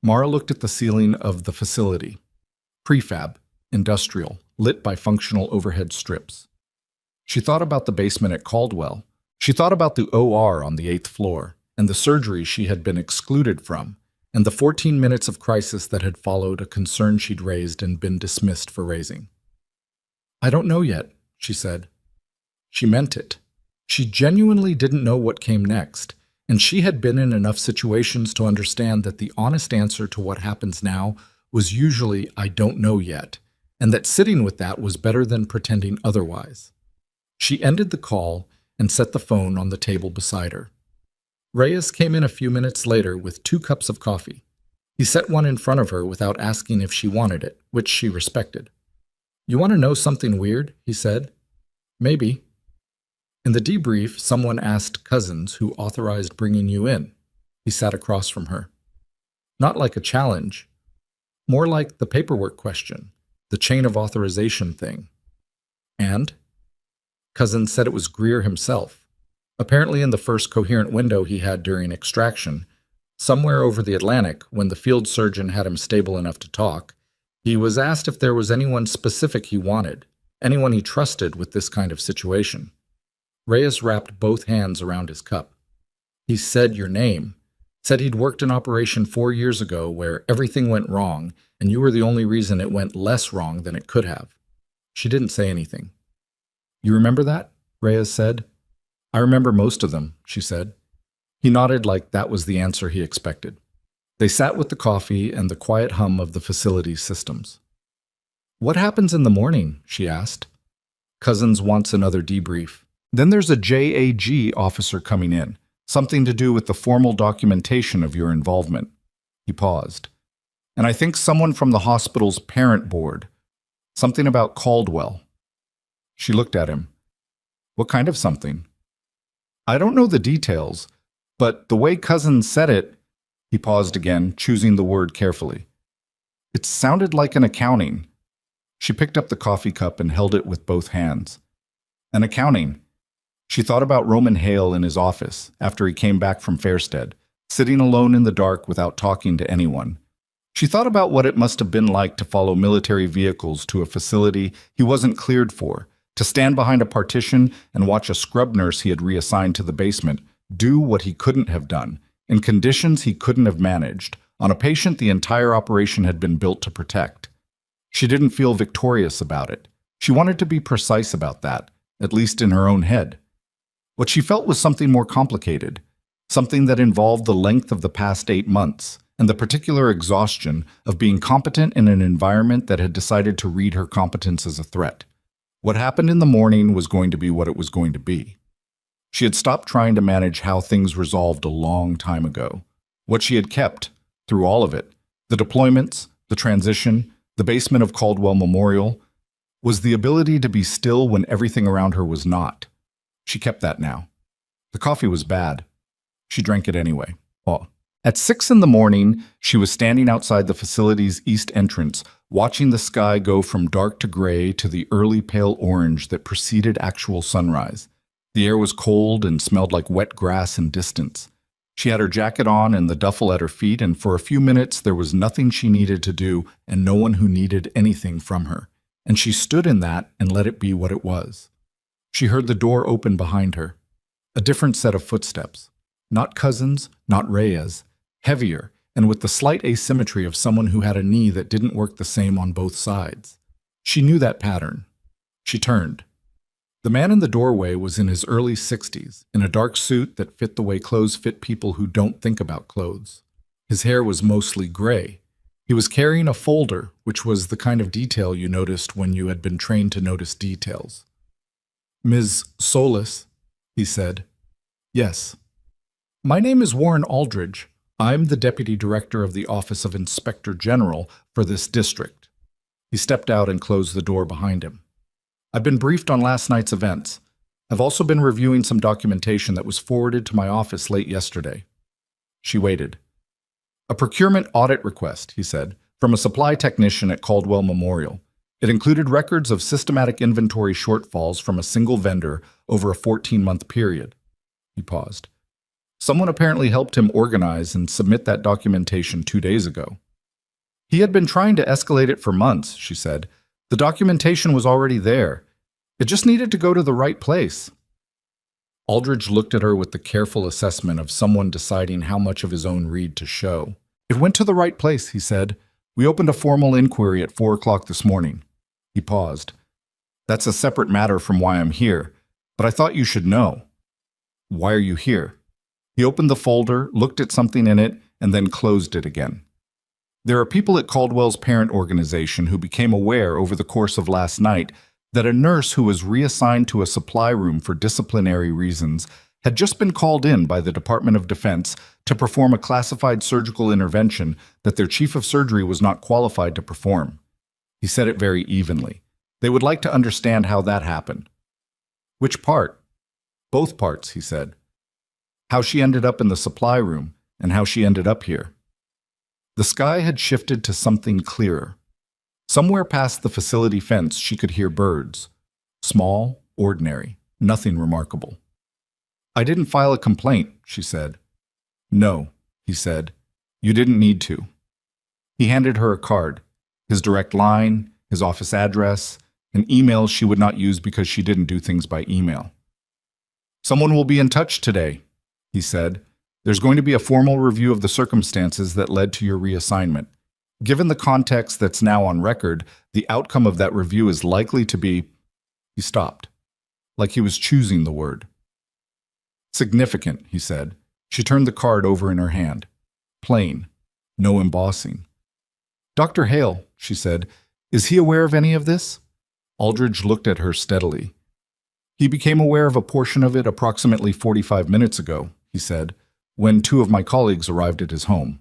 Mara looked at the ceiling of the facility. Prefab, industrial, lit by functional overhead strips. She thought about the basement at Caldwell. She thought about the OR on the 8th floor, and the surgery she had been excluded from, and the 14 minutes of crisis that had followed a concern she'd raised and been dismissed for raising. I don't know yet, she said. She meant it. She genuinely didn't know what came next, and she had been in enough situations to understand that the honest answer to what happens now was usually, I don't know yet, and that sitting with that was better than pretending otherwise. She ended the call and set the phone on the table beside her. Reyes came in a few minutes later with 2 cups of coffee. He set one in front of her without asking if she wanted it, which she respected. You want to know something weird? He said. Maybe. In the debrief, someone asked Cousins who authorized bringing you in. He sat across from her. Not like a challenge. More like the paperwork question, the chain of authorization thing. And? Cousins said it was Greer himself. Apparently in the first coherent window he had during extraction, somewhere over the Atlantic, when the field surgeon had him stable enough to talk, he was asked if there was anyone specific he wanted, anyone he trusted with this kind of situation. Reyes wrapped both hands around his cup. He said your name, said he'd worked an operation 4 years ago where everything went wrong, and you were the only reason it went less wrong than it could have. She didn't say anything. You remember that? Reyes said. I remember most of them, she said. He nodded like that was the answer he expected. They sat with the coffee and the quiet hum of the facility's systems. What happens in the morning? She asked. Cousins wants another debrief. Then there's a JAG officer coming in, something to do with the formal documentation of your involvement. He paused. And I think someone from the hospital's parent board. Something about Caldwell. She looked at him. What kind of something? I don't know the details, but the way Cousins said it, he paused again, choosing the word carefully. It sounded like an accounting. She picked up the coffee cup and held it with both hands. An accounting. She thought about Roman Hale in his office after he came back from Fairstead, sitting alone in the dark without talking to anyone. She thought about what it must have been like to follow military vehicles to a facility he wasn't cleared for, to stand behind a partition and watch a scrub nurse he had reassigned to the basement do what he couldn't have done, in conditions he couldn't have managed, on a patient the entire operation had been built to protect. She didn't feel victorious about it. She wanted to be precise about that, at least in her own head. What she felt was something more complicated, something that involved the length of the past 8 months and the particular exhaustion of being competent in an environment that had decided to read her competence as a threat. What happened in the morning was going to be what it was going to be. She had stopped trying to manage how things resolved a long time ago. What she had kept, through all of it, the deployments, the transition, the basement of Caldwell Memorial, was the ability to be still when everything around her was not. She kept that now. The coffee was bad. She drank it anyway. Oh. At 6 in the morning, she was standing outside the facility's east entrance, watching the sky go from dark to gray to the early pale orange that preceded actual sunrise. The air was cold and smelled like wet grass and distance. She had her jacket on and the duffel at her feet, and for a few minutes there was nothing she needed to do and no one who needed anything from her. And she stood in that and let it be what it was. She heard the door open behind her. A different set of footsteps. Not Cousins, not Reyes. Heavier, and with the slight asymmetry of someone who had a knee that didn't work the same on both sides. She knew that pattern. She turned. The man in the doorway was in his early 60s, in a dark suit that fit the way clothes fit people who don't think about clothes. His hair was mostly gray. He was carrying a folder, which was the kind of detail you noticed when you had been trained to notice details. "Ms. Solis," he said. "Yes." "My name is Warren Aldridge. I'm the Deputy Director of the Office of Inspector General for this district." He stepped out and closed the door behind him. "I've been briefed on last night's events. I've also been reviewing some documentation that was forwarded to my office late yesterday." She waited. "A procurement audit request," he said, "from a supply technician at Caldwell Memorial. It included records of systematic inventory shortfalls from a single vendor over a 14-month period." He paused. "Someone apparently helped him organize and submit that documentation 2 days ago." "He had been trying to escalate it for months," she said. "The documentation was already there. It just needed to go to the right place." Aldridge looked at her with the careful assessment of someone deciding how much of his own read to show. "It went to the right place," he said. "We opened a formal inquiry at 4 o'clock this morning." He paused. "That's a separate matter from why I'm here, but I thought you should know." "Why are you here?" He opened the folder, looked at something in it, and then closed it again. "There are people at Caldwell's parent organization who became aware over the course of last night that a nurse who was reassigned to a supply room for disciplinary reasons had just been called in by the Department of Defense to perform a classified surgical intervention that their chief of surgery was not qualified to perform." He said it very evenly. "They would like to understand how that happened." "Which part?" "Both parts," he said. "How she ended up in the supply room and how she ended up here." The sky had shifted to something clearer. Somewhere past the facility fence she could hear birds. Small, ordinary, nothing remarkable. "I didn't file a complaint," she said. "No," he said. "You didn't need to." He handed her a card, his direct line, his office address, and emails she would not use because she didn't do things by email. "Someone will be in touch today," he said. "There's going to be a formal review of the circumstances that led to your reassignment. Given the context that's now on record, the outcome of that review is likely to be—" He stopped, like he was choosing the word. "Significant," he said. She turned the card over in her hand. Plain, no embossing. "Dr. Hale," she said, "is he aware of any of this?" Aldridge looked at her steadily. "He became aware of a portion of it approximately 45 minutes ago," he said, "when 2 of my colleagues arrived at his home."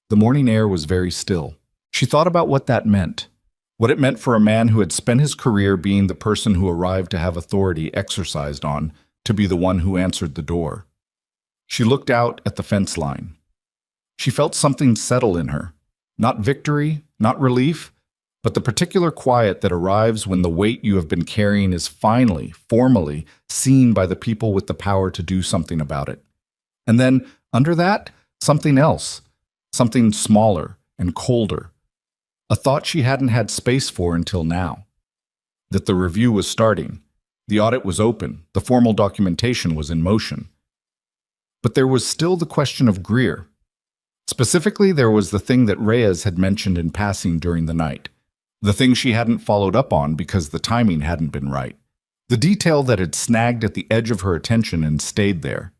The morning air was very still. She thought about what that meant. What it meant for a man who had spent his career being the person who arrived to have authority exercised on, to be the one who answered the door. She looked out at the fence line. She felt something settle in her. Not victory, not relief, but the particular quiet that arrives when the weight you have been carrying is finally, formally, seen by the people with the power to do something about it. And then, under that, something else. Something smaller and colder. A thought she hadn't had space for until now. That the review was starting. The audit was open. The formal documentation was in motion. But there was still the question of Greer. Specifically, there was the thing that Reyes had mentioned in passing during the night. The thing she hadn't followed up on because the timing hadn't been right. The detail that had snagged at the edge of her attention and stayed there.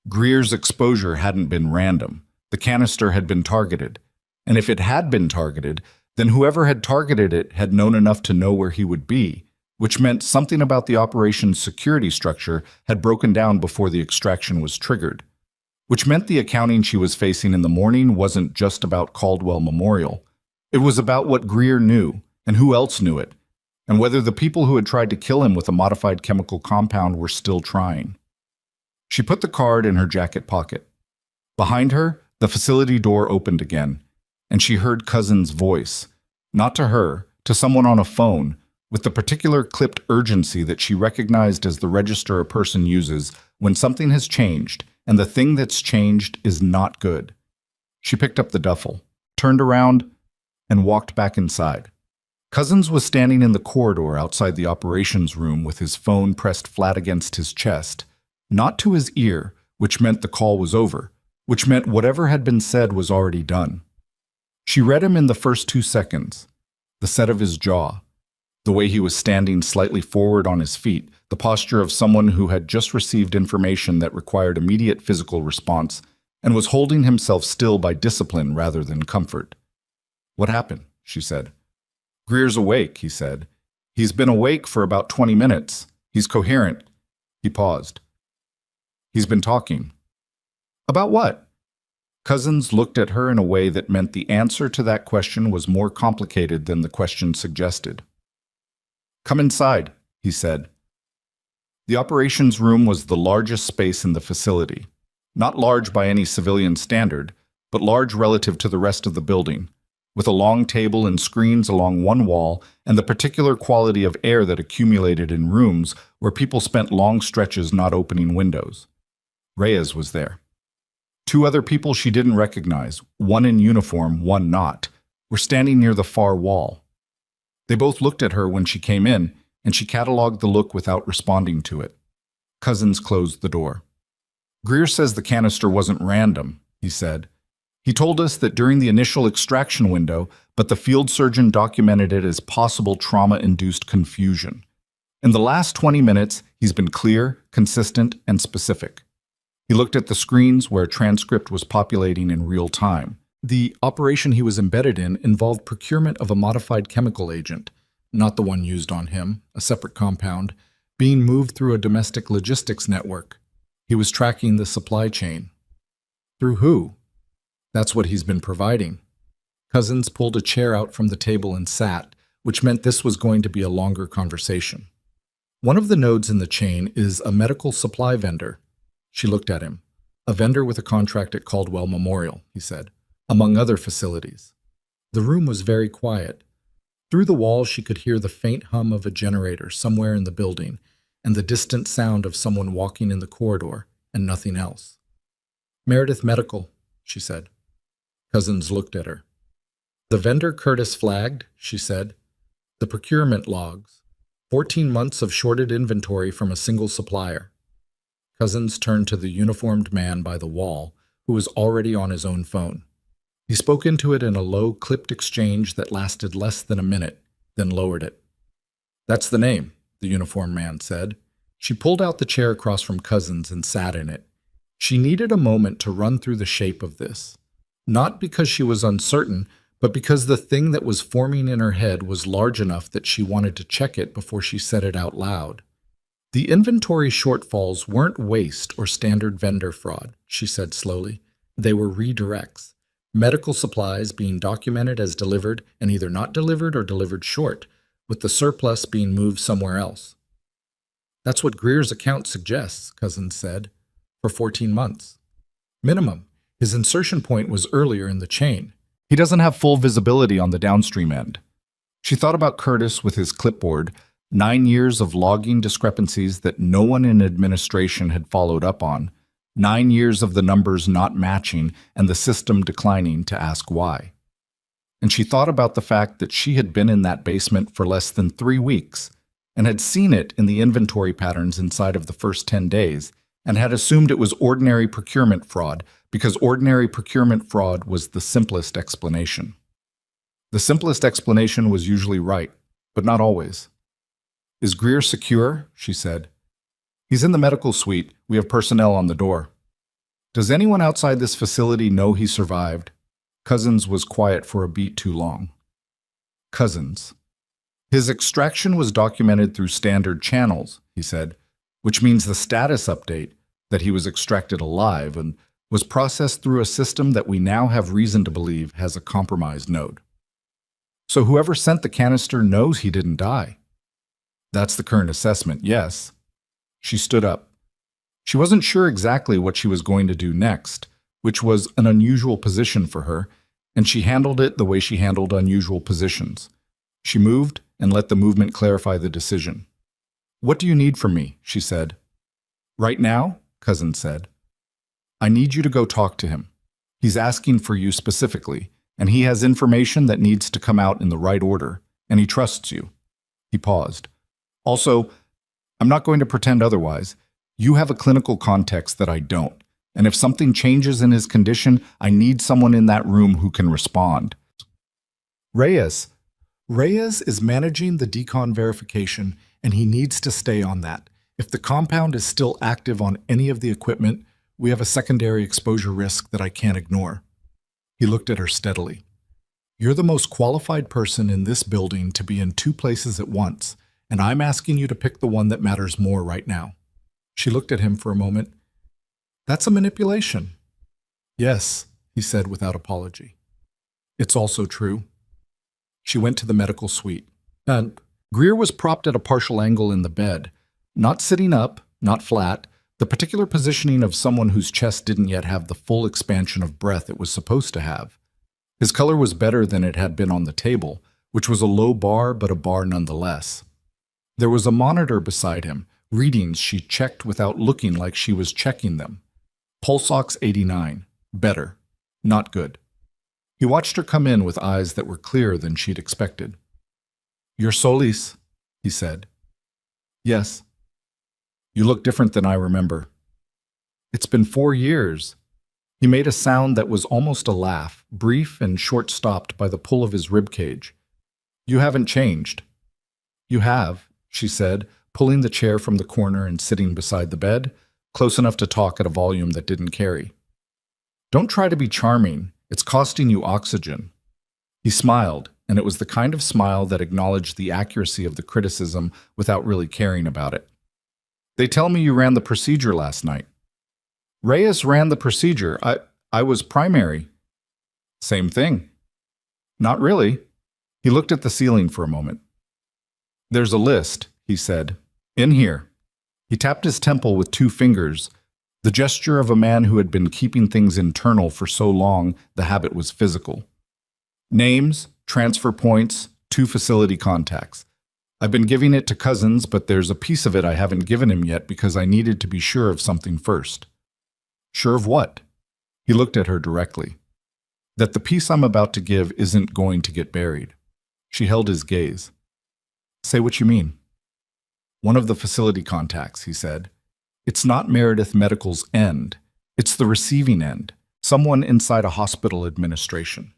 Greer's exposure hadn't been random. The canister had been targeted. And if it had been targeted, then whoever had targeted it had known enough to know where he would be, which meant something about the operation's security structure had broken down before the extraction was triggered. Which meant the accounting she was facing in the morning wasn't just about Caldwell Memorial. It was about what Greer knew, and who else knew it, and whether the people who had tried to kill him with a modified chemical compound were still trying. She put the card in her jacket pocket. Behind her, the facility door opened again, and she heard Cousin's voice, not to her, to someone on a phone, with the particular clipped urgency that she recognized as the register a person uses when something has changed, and the thing that's changed is not good. She picked up the duffel, turned around, and walked back inside. Cousins was standing in the corridor outside the operations room with his phone pressed flat against his chest, not to his ear, which meant the call was over, which meant whatever had been said was already done. She read him in the first 2 seconds, the set of his jaw, the way he was standing slightly forward on his feet, the posture of someone who had just received information that required immediate physical response, and was holding himself still by discipline rather than comfort. "What happened?" she said. "Greer's awake," he said. "He's been awake for about 20 minutes. He's coherent." He paused. "He's been talking." "About what?" Cousins looked at her in a way that meant the answer to that question was more complicated than the question suggested. "Come inside," he said. The operations room was the largest space in the facility. Not large by any civilian standard, but large relative to the rest of the building, with a long table and screens along one wall and the particular quality of air that accumulated in rooms where people spent long stretches not opening windows. Reyes was there. Two other people she didn't recognize, one in uniform, one not, were standing near the far wall. They both looked at her when she came in, and she cataloged the look without responding to it. Cousins closed the door. "Greer says the canister wasn't random," he said. "He told us that during the initial extraction window, but the field surgeon documented it as possible trauma-induced confusion. In the last 20 minutes, he's been clear, consistent, and specific. He looked at the screens where a transcript was populating in real time. The operation he was embedded in involved procurement of a modified chemical agent, not the one used on him, a separate compound, being moved through a domestic logistics network. He was tracking the supply chain." "Through who?" "That's what he's been providing." Cousins pulled a chair out from the table and sat, which meant this was going to be a longer conversation. "One of the nodes in the chain is a medical supply vendor." She looked at him. "A vendor with a contract at Caldwell Memorial," he said, "among other facilities." The room was very quiet. Through the wall she could hear the faint hum of a generator somewhere in the building and the distant sound of someone walking in the corridor, and nothing else. "Meredith Medical," she said. Cousins looked at her. "The vendor Curtis flagged," she said. "The procurement logs. 14 months of shorted inventory from a single supplier." Cousins turned to the uniformed man by the wall, who was already on his own phone. He spoke into it in a low, clipped exchange that lasted less than a minute, then lowered it. "That's the name," the uniformed man said. She pulled out the chair across from Cousins and sat in it. She needed a moment to run through the shape of this. Not because she was uncertain, but because the thing that was forming in her head was large enough that she wanted to check it before she said it out loud. "The inventory shortfalls weren't waste or standard vendor fraud," she said slowly. "They were redirects. Medical supplies being documented as delivered and either not delivered or delivered short, with the surplus being moved somewhere else." "That's what Greer's account suggests," Cousins said, "for 14 months. Minimum. His insertion point was earlier in the chain. He doesn't have full visibility on the downstream end." She thought about Curtis with his clipboard, 9 years of logging discrepancies that no one in administration had followed up on, 9 years of the numbers not matching and the system declining to ask why. And she thought about the fact that she had been in that basement for less than 3 weeks and had seen it in the inventory patterns inside of the first 10 days and had assumed it was ordinary procurement fraud because ordinary procurement fraud was the simplest explanation. The simplest explanation was usually right, but not always. "Is Greer secure?" she said. "He's in the medical suite. We have personnel on the door." "Does anyone outside this facility know he survived?" Cousins was quiet for a beat too long. "Cousins. His extraction was documented through standard channels," he said, "which means the status update, that he was extracted alive, and was processed through a system that we now have reason to believe has a compromised node. So whoever sent the canister knows he didn't die." "That's the current assessment, yes." She stood up. She wasn't sure exactly what she was going to do next, which was an unusual position for her, and she handled it the way she handled unusual positions. She moved and let the movement clarify the decision. "What do you need from me?" she said. "Right now," Cousins said, "I need you to go talk to him. He's asking for you specifically, and he has information that needs to come out in the right order, and he trusts you." He paused. "Also, I'm not going to pretend otherwise. You have a clinical context that I don't, and if something changes in his condition, I need someone in that room who can respond." Reyes is managing the decon verification, and he needs to stay on that. If the compound is still active on any of the equipment, We have a secondary exposure risk that I can't ignore. He looked at her steadily. You're the most qualified person in this building to be in two places at once, and I'm asking you to pick the one that matters more right now. She looked at him for a moment. That's a manipulation. Yes, he said without apology. It's also true. She went to the medical suite. And Greer was propped at a partial angle in the bed, not sitting up, not flat, the particular positioning of someone whose chest didn't yet have the full expansion of breath it was supposed to have. His color was better than it had been on the table, which was a low bar but a bar nonetheless. There was a monitor beside him, readings she checked without looking like she was checking them. Pulse ox 89. Better. Not good. He watched her come in with eyes that were clearer than she'd expected. You're Solis, he said. Yes. You look different than I remember. It's been 4 years. He made a sound that was almost a laugh, brief and short-stopped by the pull of his ribcage. You haven't changed. You have, she said, pulling the chair from the corner and sitting beside the bed, close enough to talk at a volume that didn't carry. Don't try to be charming. It's costing you oxygen. He smiled, and it was the kind of smile that acknowledged the accuracy of the criticism without really caring about it. They tell me you ran the procedure last night. Reyes ran the procedure. I was primary. Same thing. Not really. He looked at the ceiling for a moment. There's a list, he said. In here. He tapped his temple with 2 fingers, the gesture of a man who had been keeping things internal for so long the habit was physical. Names, transfer points, 2 facility contacts. I've been giving it to Cousins, but there's a piece of it I haven't given him yet because I needed to be sure of something first. Sure of what? He looked at her directly. That the piece I'm about to give isn't going to get buried. She held his gaze. Say what you mean. One of the facility contacts, he said. It's not Meredith Medical's end. It's the receiving end. Someone inside a hospital administration.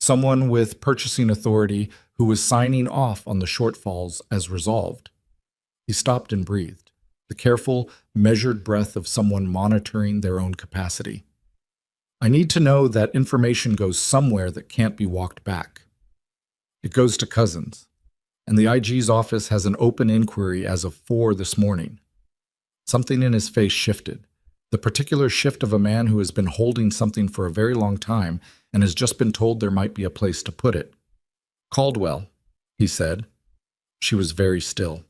Someone with purchasing authority who was signing off on the shortfalls as resolved. He stopped and breathed, the careful, measured breath of someone monitoring their own capacity. I need to know that information goes somewhere that can't be walked back. It goes to Cousins, and the IG's office has an open inquiry as of 4 this morning. Something in his face shifted, the particular shift of a man who has been holding something for a very long time and has just been told there might be a place to put it. Caldwell, he said. She was very still.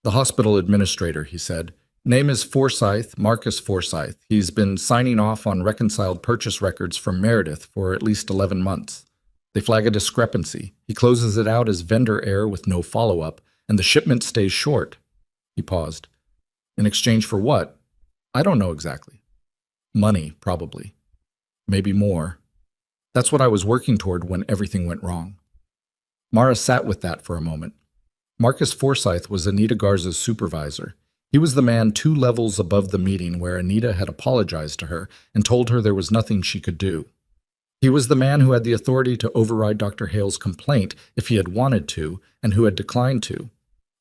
The hospital administrator, he said. Name is Forsyth, Marcus Forsyth. He's been signing off on reconciled purchase records from Meredith for at least 11 months. They flag a discrepancy. He closes it out as vendor error with no follow-up, and the shipment stays short. He paused. In exchange for what? I don't know exactly. Money, probably. Maybe more. That's what I was working toward when everything went wrong. Mara sat with that for a moment. Marcus Forsyth was Anita Garza's supervisor. He was the man 2 levels above the meeting where Anita had apologized to her and told her there was nothing she could do. He was the man who had the authority to override Dr. Hale's complaint if he had wanted to and who had declined to.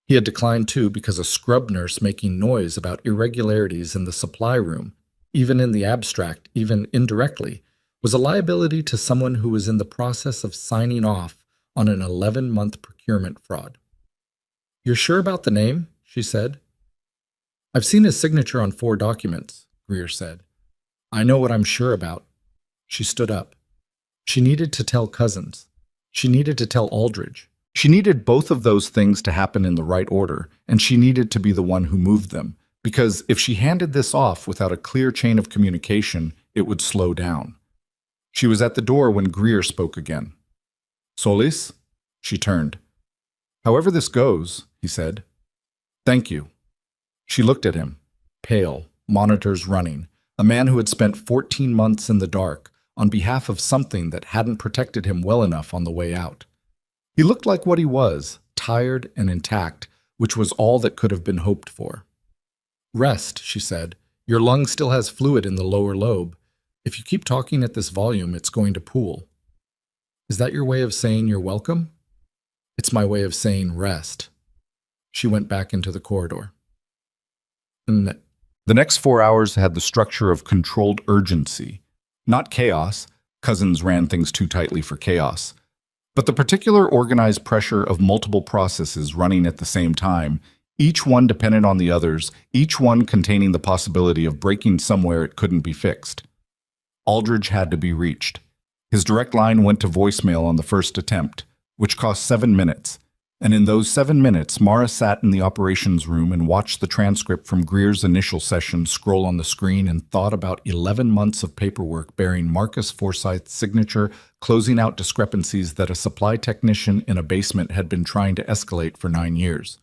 He had declined to because a scrub nurse making noise about irregularities in the supply room, even in the abstract, even indirectly, was a liability to someone who was in the process of signing off on an 11-month procurement fraud. You're sure about the name? She said. I've seen his signature on 4 documents, Greer said. I know what I'm sure about. She stood up. She needed to tell Cousins. She needed to tell Aldridge. She needed both of those things to happen in the right order, and she needed to be the one who moved them, because if she handed this off without a clear chain of communication, it would slow down. She was at the door when Greer spoke again. Solis? She turned. However this goes, he said. Thank you. She looked at him, pale, monitors running, a man who had spent 14 months in the dark on behalf of something that hadn't protected him well enough on the way out. He looked like what he was, tired and intact, which was all that could have been hoped for. Rest, she said. Your lung still has fluid in the lower lobe. If you keep talking at this volume, it's going to pool. Is that your way of saying you're welcome? It's my way of saying rest. She went back into the corridor. The next 4 hours had the structure of controlled urgency. Not chaos, Cousins ran things too tightly for chaos, but the particular organized pressure of multiple processes running at the same time, each one dependent on the others, each one containing the possibility of breaking somewhere it couldn't be fixed. Aldridge had to be reached. His direct line went to voicemail on the first attempt, which cost 7 minutes. And in those 7 minutes, Mara sat in the operations room and watched the transcript from Greer's initial session scroll on the screen and thought about 11 months of paperwork bearing Marcus Forsyth's signature, closing out discrepancies that a supply technician in a basement had been trying to escalate for 9 years.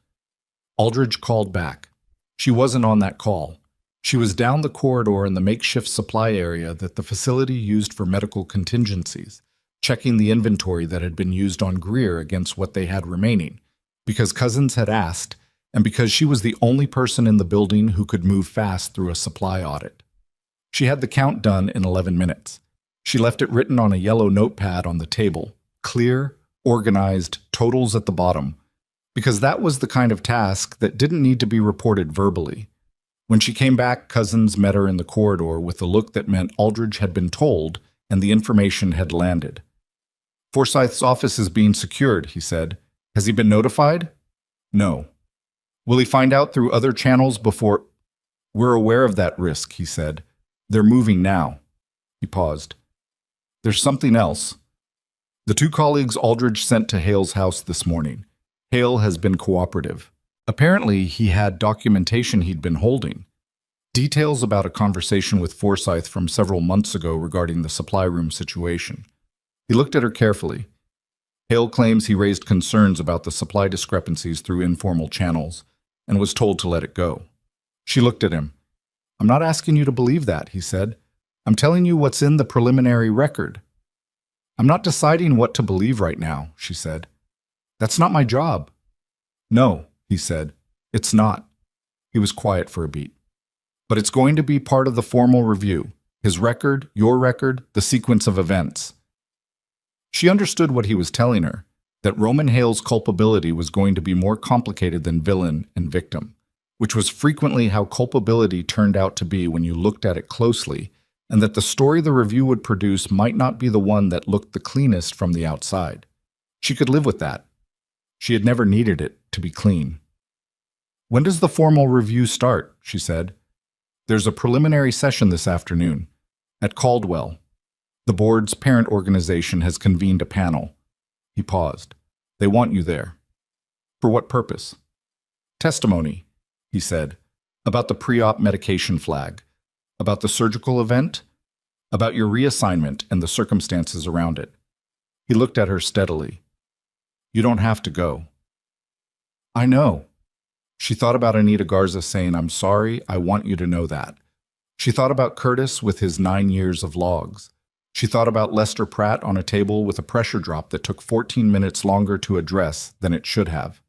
Aldridge called back. She wasn't on that call. She was down the corridor in the makeshift supply area that the facility used for medical contingencies, checking the inventory that had been used on Greer against what they had remaining, because Cousins had asked, and because she was the only person in the building who could move fast through a supply audit. She had the count done in 11 minutes. She left it written on a yellow notepad on the table, clear, organized, totals at the bottom, because that was the kind of task that didn't need to be reported verbally. When she came back, Cousins met her in the corridor with a look that meant Aldridge had been told and the information had landed. "Forsyth's office is being secured," he said. "Has he been notified?" "No." "Will he find out through other channels before—" "We're aware of that risk," he said. "They're moving now." He paused. "There's something else. The 2 colleagues Aldridge sent to Hale's house this morning. Hale has been cooperative. Apparently, he had documentation he'd been holding. Details about a conversation with Forsyth from several months ago regarding the supply room situation." He looked at her carefully. "Hale claims he raised concerns about the supply discrepancies through informal channels and was told to let it go." She looked at him. "I'm not asking you to believe that," he said. "I'm telling you what's in the preliminary record." "I'm not deciding what to believe right now," she said. "That's not my job." "No," he said. "It's not." He was quiet for a beat. "But it's going to be part of the formal review. His record, your record, the sequence of events." She understood what he was telling her, that Roman Hale's culpability was going to be more complicated than villain and victim, which was frequently how culpability turned out to be when you looked at it closely, and that the story the review would produce might not be the one that looked the cleanest from the outside. She could live with that. She had never needed it to be clean. "When does the formal review start?" she said. "There's a preliminary session this afternoon at Caldwell. The board's parent organization has convened a panel." He paused. "They want you there." "For what purpose?" "Testimony," he said, "about the pre-op medication flag, about the surgical event, about your reassignment and the circumstances around it." He looked at her steadily. "You don't have to go." "I know." She thought about Anita Garza saying, "I'm sorry, I want you to know that." She thought about Curtis with his 9 years of logs. She thought about Lester Pratt on a table with a pressure drop that took 14 minutes longer to address than it should have.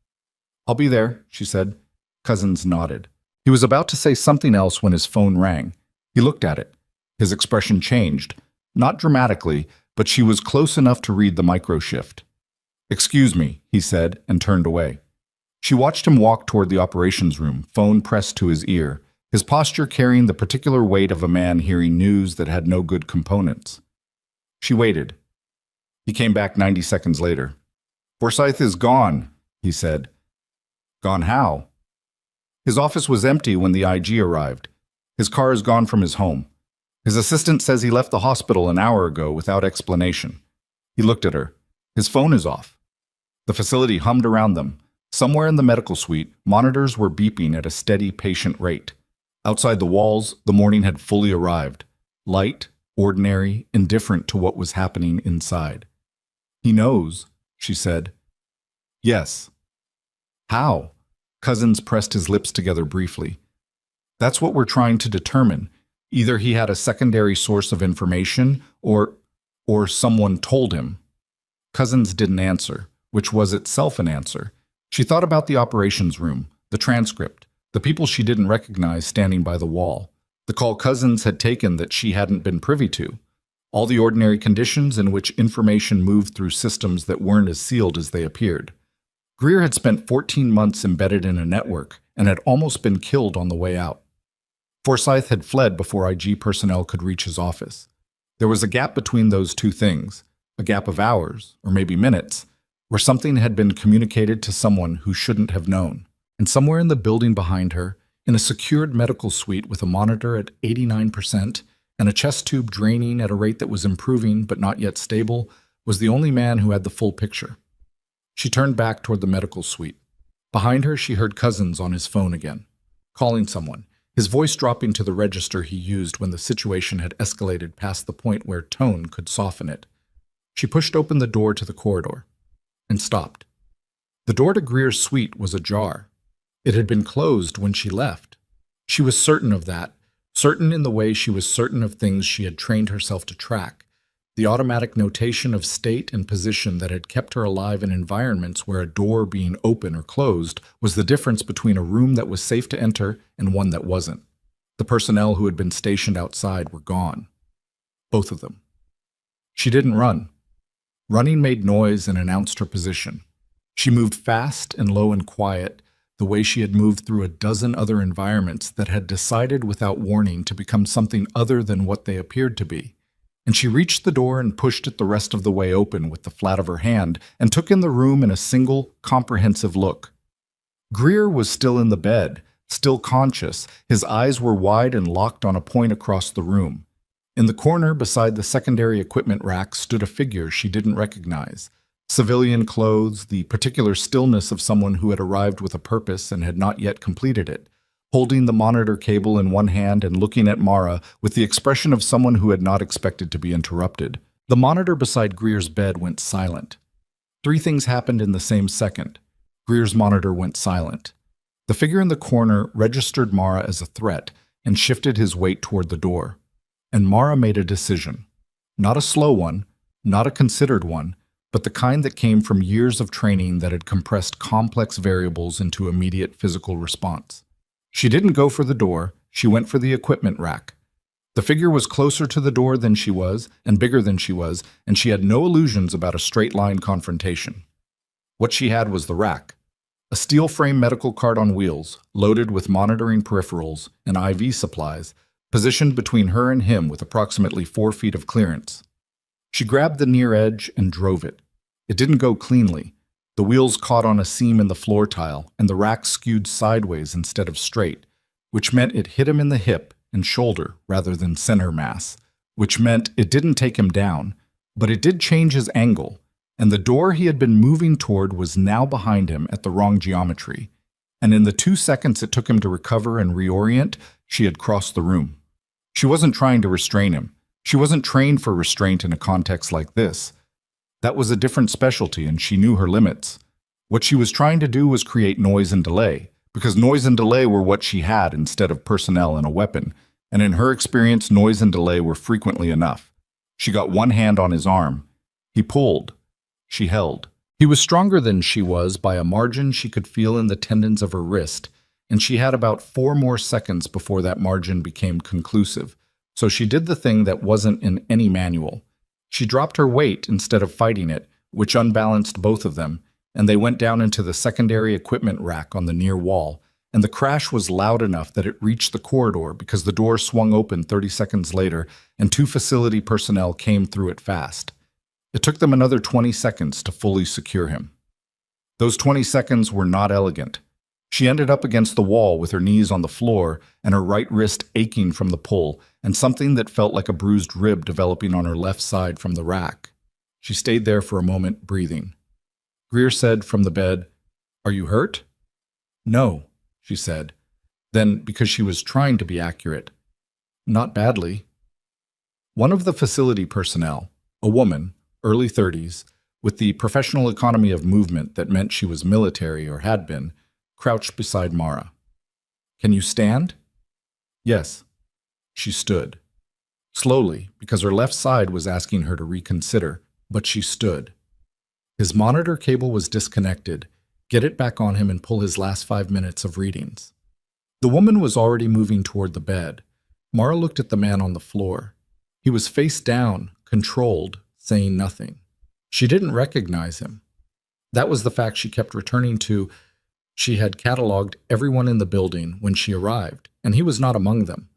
"I'll be there," she said. Cousins nodded. He was about to say something else when his phone rang. He looked at it. His expression changed. Not dramatically, but she was close enough to read the micro-shift. "Excuse me," he said, and turned away. She watched him walk toward the operations room, phone pressed to his ear, his posture carrying the particular weight of a man hearing news that had no good components. She waited. He came back 90 seconds later. "Forsyth is gone," he said. "Gone how?" "His office was empty when the IG arrived. His car is gone from his home. His assistant says he left the hospital an hour ago without explanation." He looked at her. "His phone is off." The facility hummed around them. Somewhere in the medical suite, monitors were beeping at a steady, patient rate. Outside the walls, the morning had fully arrived. Light, ordinary, indifferent to what was happening inside. "He knows," she said. "Yes." "How?" Cousins pressed his lips together briefly. "That's what we're trying to determine. Either he had a secondary source of information, or someone told him." Cousins didn't answer, which was itself an answer. She thought about the operations room, the transcript, the people she didn't recognize standing by the wall, the call Cousins had taken that she hadn't been privy to, all the ordinary conditions in which information moved through systems that weren't as sealed as they appeared. Greer had spent 14 months embedded in a network and had almost been killed on the way out. Forsyth had fled before IG personnel could reach his office. There was a gap between those two things, a gap of hours, or maybe minutes, where something had been communicated to someone who shouldn't have known. And somewhere in the building behind her, in a secured medical suite with a monitor at 89% and a chest tube draining at a rate that was improving but not yet stable, was the only man who had the full picture. She turned back toward the medical suite. Behind her, she heard Cousins on his phone again, calling someone, his voice dropping to the register he used when the situation had escalated past the point where tone could soften it. She pushed open the door to the corridor and stopped. The door to Greer's suite was ajar. It had been closed when she left. She was certain of that, certain in the way she was certain of things she had trained herself to track, the automatic notation of state and position that had kept her alive in environments where a door being open or closed was the difference between a room that was safe to enter and one that wasn't. The personnel who had been stationed outside were gone. Both of them. She didn't run. Running made noise and announced her position. She moved fast and low and quiet, the way she had moved through a dozen other environments that had decided without warning to become something other than what they appeared to be. And she reached the door and pushed it the rest of the way open with the flat of her hand and took in the room in a single, comprehensive look. Greer was still in the bed, still conscious. His eyes were wide and locked on a point across the room. In the corner beside the secondary equipment rack stood a figure she didn't recognize. Civilian clothes, the particular stillness of someone who had arrived with a purpose and had not yet completed it, holding the monitor cable in one hand and looking at Mara with the expression of someone who had not expected to be interrupted. The monitor beside Greer's bed went silent. 3 things happened in the same second. Greer's monitor went silent. The figure in the corner registered Mara as a threat and shifted his weight toward the door. And Mara made a decision. Not a slow one, not a considered one, but the kind that came from years of training that had compressed complex variables into immediate physical response. She didn't go for the door, she went for the equipment rack. The figure was closer to the door than she was, and bigger than she was, and she had no illusions about a straight-line confrontation. What she had was the rack. A steel-frame medical cart on wheels, loaded with monitoring peripherals and IV supplies, positioned between her and him with approximately 4 feet of clearance. She grabbed the near edge and drove it. It didn't go cleanly. The wheels caught on a seam in the floor tile, and the rack skewed sideways instead of straight, which meant it hit him in the hip and shoulder rather than center mass, which meant it didn't take him down, but it did change his angle, and the door he had been moving toward was now behind him at the wrong geometry. And in the 2 seconds it took him to recover and reorient, she had crossed the room. She wasn't trying to restrain him. She wasn't trained for restraint in a context like this. That was a different specialty, and she knew her limits. What she was trying to do was create noise and delay, because noise and delay were what she had instead of personnel and a weapon, and in her experience, noise and delay were frequently enough. She got one hand on his arm. He pulled. She held. He was stronger than she was by a margin she could feel in the tendons of her wrist, and she had about 4 more seconds before that margin became conclusive. So she did the thing that wasn't in any manual. She dropped her weight instead of fighting it, which unbalanced both of them, and they went down into the secondary equipment rack on the near wall, and the crash was loud enough that it reached the corridor because the door swung open 30 seconds later and 2 facility personnel came through it fast. It took them another 20 seconds to fully secure him. Those 20 seconds were not elegant. She ended up against the wall with her knees on the floor and her right wrist aching from the pull, and something that felt like a bruised rib developing on her left side from the rack. She stayed there for a moment, breathing. Greer said from the bed, "Are you hurt?" "No," she said. Then, because she was trying to be accurate, "Not badly." One of the facility personnel, a woman, early 30s, with the professional economy of movement that meant she was military or had been, crouched beside Mara. "Can you stand?" "Yes." She stood. Slowly, because her left side was asking her to reconsider, but she stood. His monitor cable was disconnected. Get it back on him and pull his last 5 minutes of readings. The woman was already moving toward the bed. Mara looked at the man on the floor. He was face down, controlled, saying nothing. She didn't recognize him. That was the fact she kept returning to. She had cataloged everyone in the building when she arrived. and he was not among them,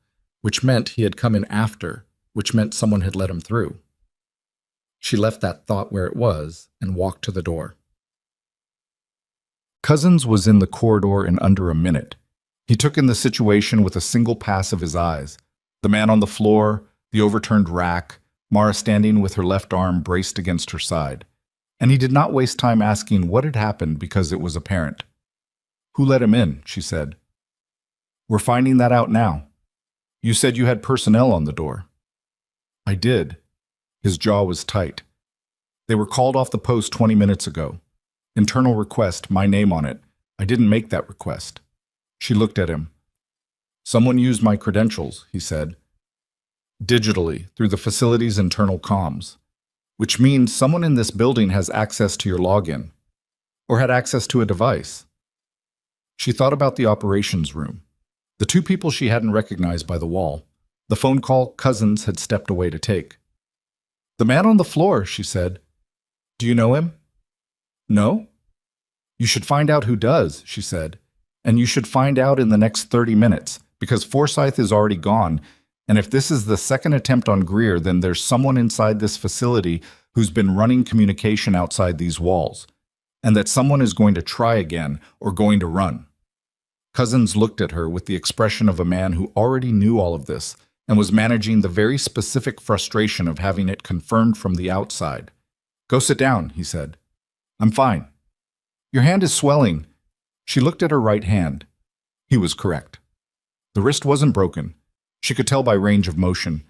which meant he had come in after, which meant someone had let him through. She left that thought where it was and walked to the door. Cousins was in the corridor in under a minute. He took in the situation with a single pass of his eyes. The man on the floor, the overturned rack, Mara standing with her left arm braced against her side. And he did not waste time asking what had happened because it was apparent. "Who let him in?" she said. "We're finding that out now. You said you had personnel on the door." "I did." His jaw was tight. "They were called off the post 20 minutes ago. Internal request, my name on it. I didn't make that request." She looked at him. "Someone used my credentials," he said. "Digitally, through the facility's internal comms. Which means someone in this building has access to your login. Or had access to a device." She thought about the operations room. The two people she hadn't recognized by the wall. The phone call Cousins had stepped away to take. "The man on the floor," she said. "Do you know him?" "No?" "You should find out who does," she said. "And you should find out in the next 30 minutes, because Forsyth is already gone, and if this is the second attempt on Greer, then there's someone inside this facility who's been running communication outside these walls, and that someone is going to try again or going to run." Cousins looked at her with the expression of a man who already knew all of this and was managing the very specific frustration of having it confirmed from the outside. "Go sit down," he said. "I'm fine." "Your hand is swelling." She looked at her right hand. He was correct. The wrist wasn't broken. She could tell by range of motion,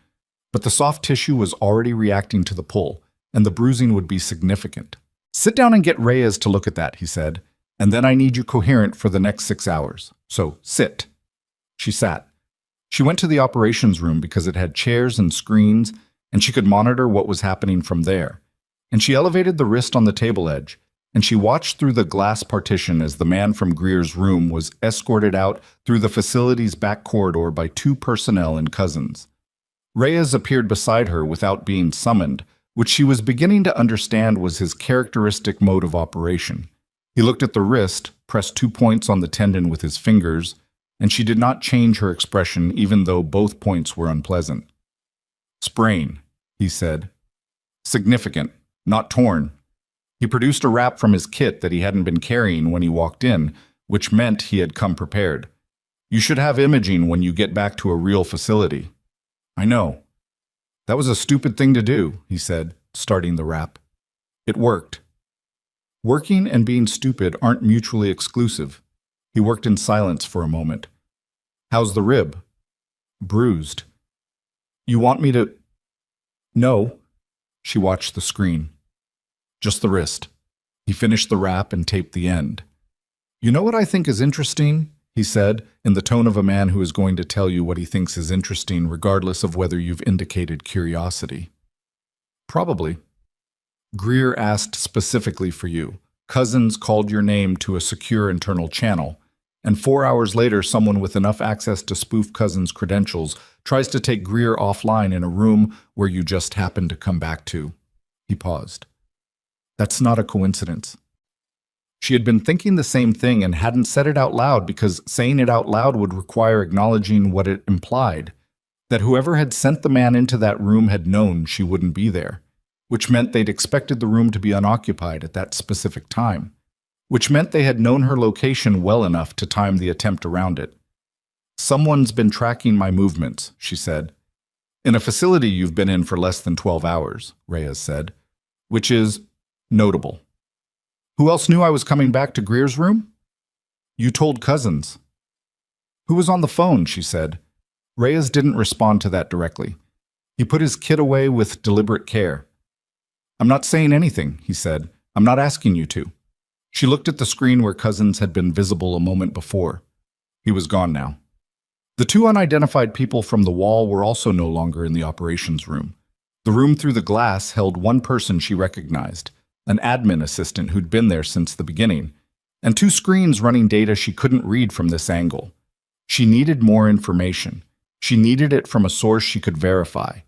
but the soft tissue was already reacting to the pull, and the bruising would be significant. "Sit down and get Reyes to look at that," he said, "and then I need you coherent for the next 6 hours. So, sit." She sat. She went to the operations room because it had chairs and screens, and she could monitor what was happening from there. And she elevated the wrist on the table edge, and she watched through the glass partition as the man from Greer's room was escorted out through the facility's back corridor by 2 personnel and Cousins. Reyes appeared beside her without being summoned, which she was beginning to understand was his characteristic mode of operation. He looked at the wrist, pressed 2 points on the tendon with his fingers, and she did not change her expression even though both points were unpleasant. "Sprain," he said. "Significant, not torn." He produced a wrap from his kit that he hadn't been carrying when he walked in, which meant he had come prepared. "You should have imaging when you get back to a real facility." "I know." "That was a stupid thing to do," he said, starting the wrap. "It worked." Working and being stupid aren't mutually exclusive. He worked in silence for a moment. "How's the rib?" "Bruised." "You want me to—" "No." She watched the screen. "Just the wrist." He finished the wrap and taped the end. "You know what I think is interesting?" he said, in the tone of a man who is going to tell you what he thinks is interesting regardless of whether you've indicated curiosity. "Probably." "Greer asked specifically for you. Cousins called your name to a secure internal channel, and 4 hours later someone with enough access to spoof Cousins' credentials tries to take Greer offline in a room where you just happened to come back to." He paused. "That's not a coincidence." She had been thinking the same thing and hadn't said it out loud because saying it out loud would require acknowledging what it implied, that whoever had sent the man into that room had known she wouldn't be there, which meant they'd expected the room to be unoccupied at that specific time, which meant they had known her location well enough to time the attempt around it. "Someone's been tracking my movements," she said. "In a facility you've been in for less than 12 hours, Reyes said, "which is notable." "Who else knew I was coming back to Greer's room?" "You told Cousins." "Who was on the phone?" she said. Reyes didn't respond to that directly. He put his kit away with deliberate care. "I'm not saying anything," he said. "I'm not asking you to." She looked at the screen where Cousins had been visible a moment before. He was gone now. The 2 unidentified people from the wall were also no longer in the operations room. The room through the glass held one person she recognized, an admin assistant who'd been there since the beginning, and 2 screens running data she couldn't read from this angle. She needed more information. She needed it from a source she could verify.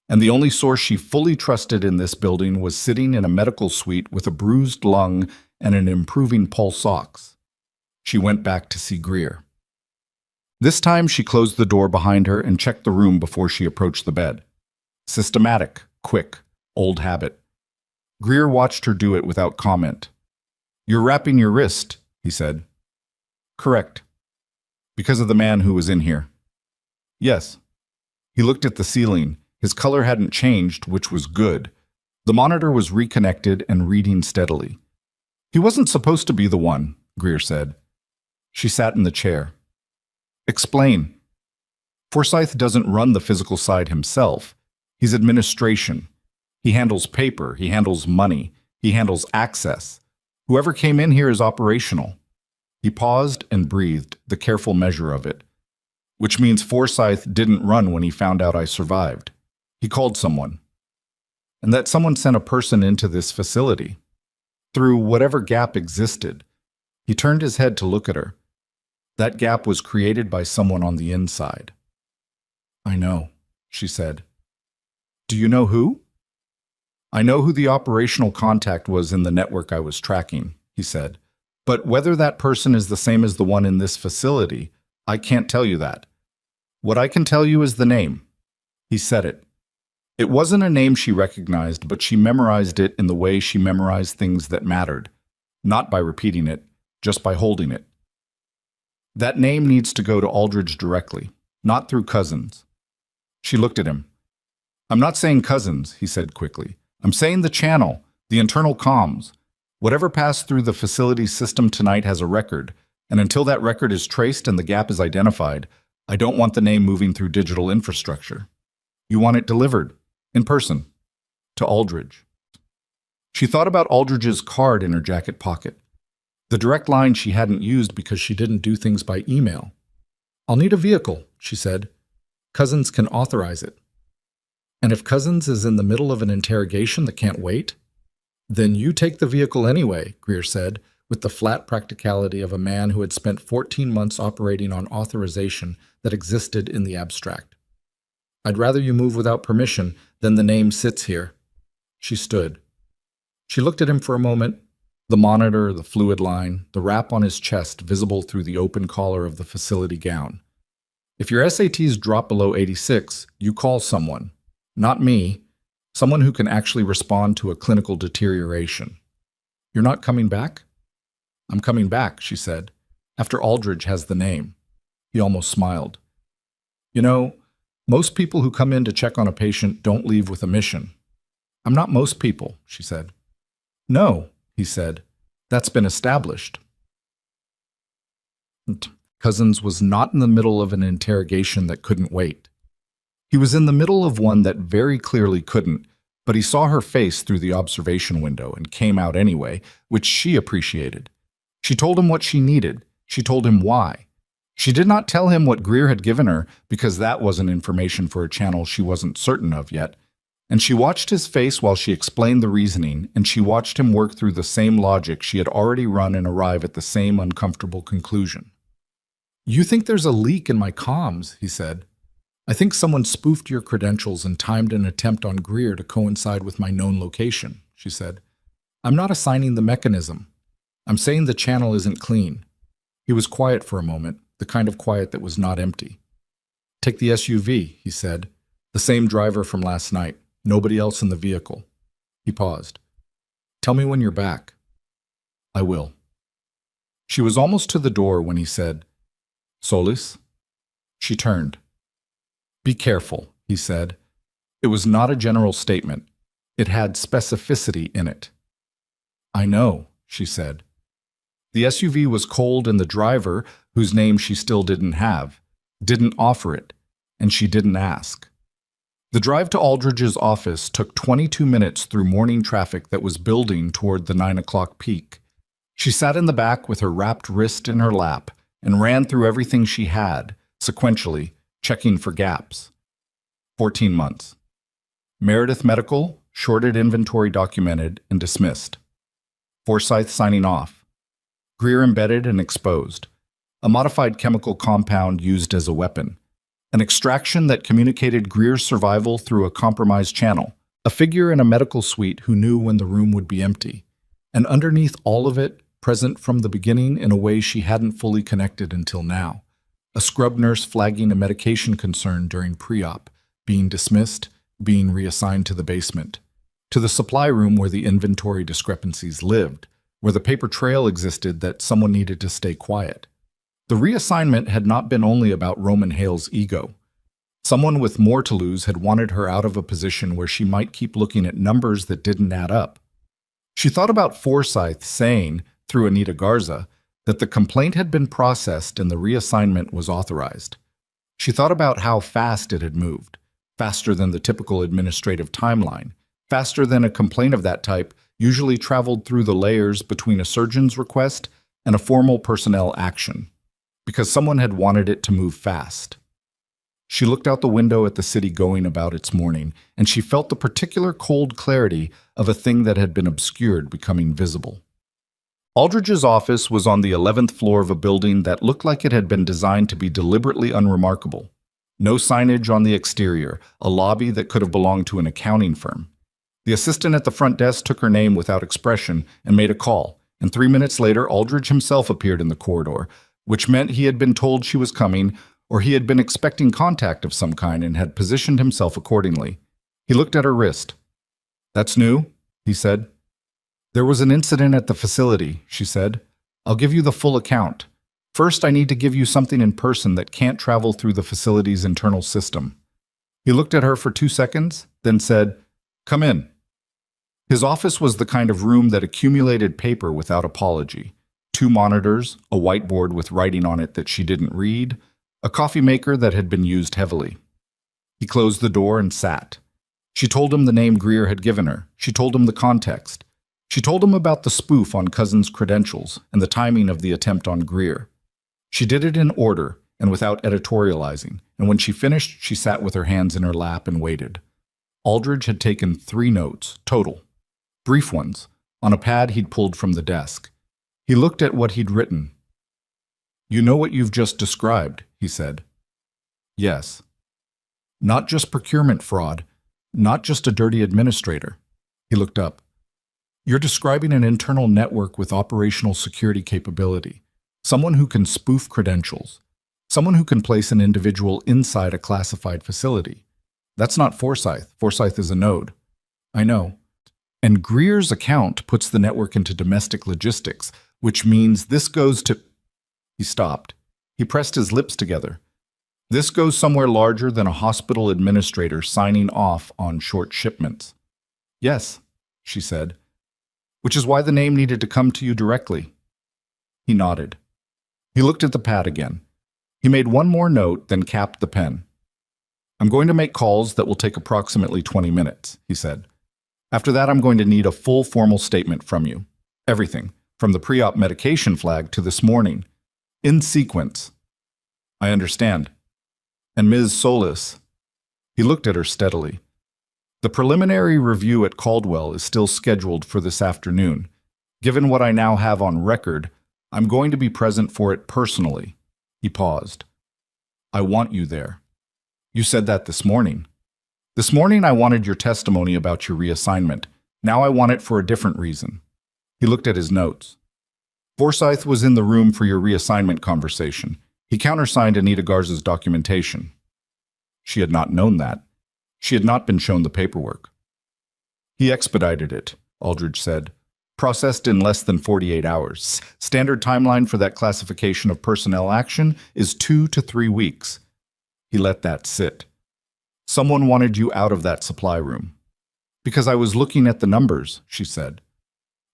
And the only source she fully trusted in this building was sitting in a medical suite with a bruised lung and an improving pulse ox. She went back to see Greer. This time she closed the door behind her and checked the room before she approached the bed. Systematic, quick, old habit. Greer watched her do it without comment. "You're wrapping your wrist," he said. "Correct. Because of the man who was in here." "Yes." He looked at the ceiling. His color hadn't changed, which was good. The monitor was reconnected and reading steadily. "He wasn't supposed to be the one," Greer said. She sat in the chair. "Explain." "Forsyth doesn't run the physical side himself. He's administration. He handles paper, he handles money, he handles access. Whoever came in here is operational." He paused and breathed, the careful measure of it. "Which means Forsyth didn't run when he found out I survived. He called someone. And that someone sent a person into this facility. Through whatever gap existed." He turned his head to look at her. "That gap was created by someone on the inside." "I know," she said. "Do you know who?" "I know who the operational contact was in the network I was tracking," he said. "But whether that person is the same as the one in this facility, I can't tell you that. What I can tell you is the name." He said it. It wasn't a name she recognized, but she memorized it in the way she memorized things that mattered, not by repeating it, just by holding it. "That name needs to go to Aldridge directly, not through Cousins." She looked at him. "I'm not saying Cousins," he said quickly. "I'm saying the channel, the internal comms. Whatever passed through the facility system tonight has a record, and until that record is traced and the gap is identified, I don't want the name moving through digital infrastructure. You want it delivered, in person, to Aldridge." She thought about Aldridge's card in her jacket pocket. The direct line she hadn't used because she didn't do things by email. "I'll need a vehicle," she said. "Cousins can authorize it." "And if Cousins is in the middle of an interrogation that can't wait?" "Then you take the vehicle anyway," Greer said, with the flat practicality of a man who had spent 14 months operating on authorization that existed in the abstract. "I'd rather you move without permission than the name sits here." She stood. She looked at him for a moment. The monitor, the fluid line, the wrap on his chest visible through the open collar of the facility gown. "If your SATs drop below 86, you call someone. Not me. Someone who can actually respond to a clinical deterioration." "You're not coming back?" "I'm coming back," she said, "after Aldridge has the name." He almost smiled. "You know, most people who come in to check on a patient don't leave with a mission." "I'm not most people," she said. "No," he said. "That's been established." Cousins was not in the middle of an interrogation that couldn't wait. He was in the middle of one that very clearly couldn't, but he saw her face through the observation window and came out anyway, which she appreciated. She told him what she needed. She told him why. She did not tell him what Greer had given her, because that wasn't information for a channel she wasn't certain of yet. And she watched his face while she explained the reasoning, and she watched him work through the same logic she had already run and arrive at the same uncomfortable conclusion. "You think there's a leak in my comms," he said. "I think someone spoofed your credentials and timed an attempt on Greer to coincide with my known location," she said. "I'm not assigning the mechanism. I'm saying the channel isn't clean." He was quiet for a moment, the kind of quiet that was not empty. "Take the SUV," he said. "The same driver from last night. Nobody else in the vehicle." He paused. "Tell me when you're back." "I will." She was almost to the door when he said, "Solis?" She turned. "Be careful," he said. It was not a general statement. It had specificity in it. "I know," she said. The SUV was cold and the driver, whose name she still didn't have, didn't offer it, and she didn't ask. The drive to Aldridge's office took 22 minutes through morning traffic that was building toward the 9 o'clock peak. She sat in the back with her wrapped wrist in her lap and ran through everything she had, sequentially, checking for gaps. 14 months. Meredith Medical, shorted inventory documented and dismissed. Forsyth signing off. Greer embedded and exposed. A modified chemical compound used as a weapon. An extraction that communicated Greer's survival through a compromised channel. A figure in a medical suite who knew when the room would be empty. And underneath all of it, present from the beginning in a way she hadn't fully connected until now. A scrub nurse flagging a medication concern during pre-op, being dismissed, being reassigned to the basement, to the supply room where the inventory discrepancies lived, where the paper trail existed that someone needed to stay quiet. The reassignment had not been only about Roman Hale's ego. Someone with more to lose had wanted her out of a position where she might keep looking at numbers that didn't add up. She thought about Forsyth saying, through Anita Garza, that the complaint had been processed and the reassignment was authorized. She thought about how fast it had moved, faster than the typical administrative timeline, faster than a complaint of that type usually traveled through the layers between a surgeon's request and a formal personnel action, because someone had wanted it to move fast. She looked out the window at the city going about its morning, and she felt the particular cold clarity of a thing that had been obscured becoming visible. Aldridge's office was on the 11th floor of a building that looked like it had been designed to be deliberately unremarkable. No signage on the exterior, a lobby that could have belonged to an accounting firm. The assistant at the front desk took her name without expression and made a call, and 3 minutes later Aldridge himself appeared in the corridor, which meant he had been told she was coming, or he had been expecting contact of some kind and had positioned himself accordingly. He looked at her wrist. "That's new," he said. "There was an incident at the facility," she said. "I'll give you the full account. First, I need to give you something in person that can't travel through the facility's internal system." He looked at her for 2 seconds, then said, "Come in." His office was the kind of room that accumulated paper without apology. 2 monitors, a whiteboard with writing on it that she didn't read, a coffee maker that had been used heavily. He closed the door and sat. She told him the name Greer had given her. She told him the context. She told him about the spoof on Cousin's credentials and the timing of the attempt on Greer. She did it in order and without editorializing, and when she finished, she sat with her hands in her lap and waited. Aldridge had taken 3 notes, total. Brief ones, on a pad he'd pulled from the desk. He looked at what he'd written. "You know what you've just described," he said. "Yes." "Not just procurement fraud, not just a dirty administrator." He looked up. "You're describing an internal network with operational security capability, someone who can spoof credentials, someone who can place an individual inside a classified facility. That's not Forsyth. Forsyth is a node." "I know. And Greer's account puts the network into domestic logistics, which means this goes to—" He stopped. He pressed his lips together. "This goes somewhere larger than a hospital administrator signing off on short shipments." "Yes," she said. "Which is why the name needed to come to you directly." He nodded. He looked at the pad again. He made 1 more note, then capped the pen. "I'm going to make calls that will take approximately 20 minutes, he said. "After that, I'm going to need a full formal statement from you. Everything, from the pre-op medication flag to this morning. In sequence." "I understand." "And Ms. Solis." He looked at her steadily. "The preliminary review at Caldwell is still scheduled for this afternoon. Given what I now have on record, I'm going to be present for it personally." He paused. "I want you there." "You said that this morning." "This morning I wanted your testimony about your reassignment. Now I want it for a different reason." He looked at his notes. "Forsyth was in the room for your reassignment conversation. He countersigned Anita Garza's documentation." She had not known that. She had not been shown the paperwork. "He expedited it," Aldridge said. "Processed in less than 48 hours. Standard timeline for that classification of personnel action is 2 to 3 weeks. He let that sit. "Someone wanted you out of that supply room." "Because I was looking at the numbers," she said.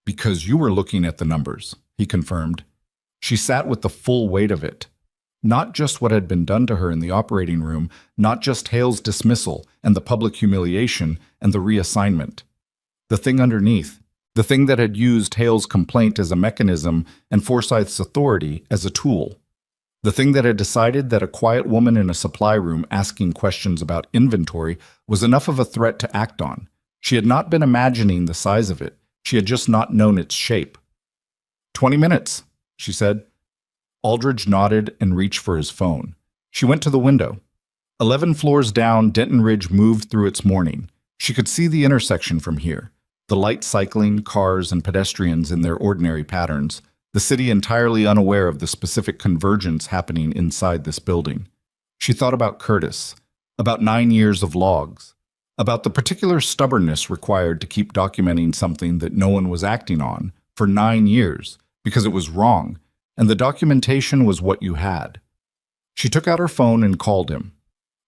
"Because you were looking at the numbers," he confirmed. She sat with the full weight of it. Not just what had been done to her in the operating room, not just Hale's dismissal and the public humiliation and the reassignment. The thing underneath, the thing that had used Hale's complaint as a mechanism and Forsyth's authority as a tool. The thing that had decided that a quiet woman in a supply room asking questions about inventory was enough of a threat to act on. She had not been imagining the size of it. She had just not known its shape. 20 minutes, she said. Aldridge nodded and reached for his phone. She went to the window. 11 floors down, Denton Ridge moved through its morning. She could see the intersection from here. The light cycling, cars, and pedestrians in their ordinary patterns. the city entirely unaware of the specific convergence happening inside this building. She thought about Curtis, about 9 years of logs, about the particular stubbornness required to keep documenting something that no one was acting on for 9 years because it was wrong, and the documentation was what you had. She took out her phone and called him.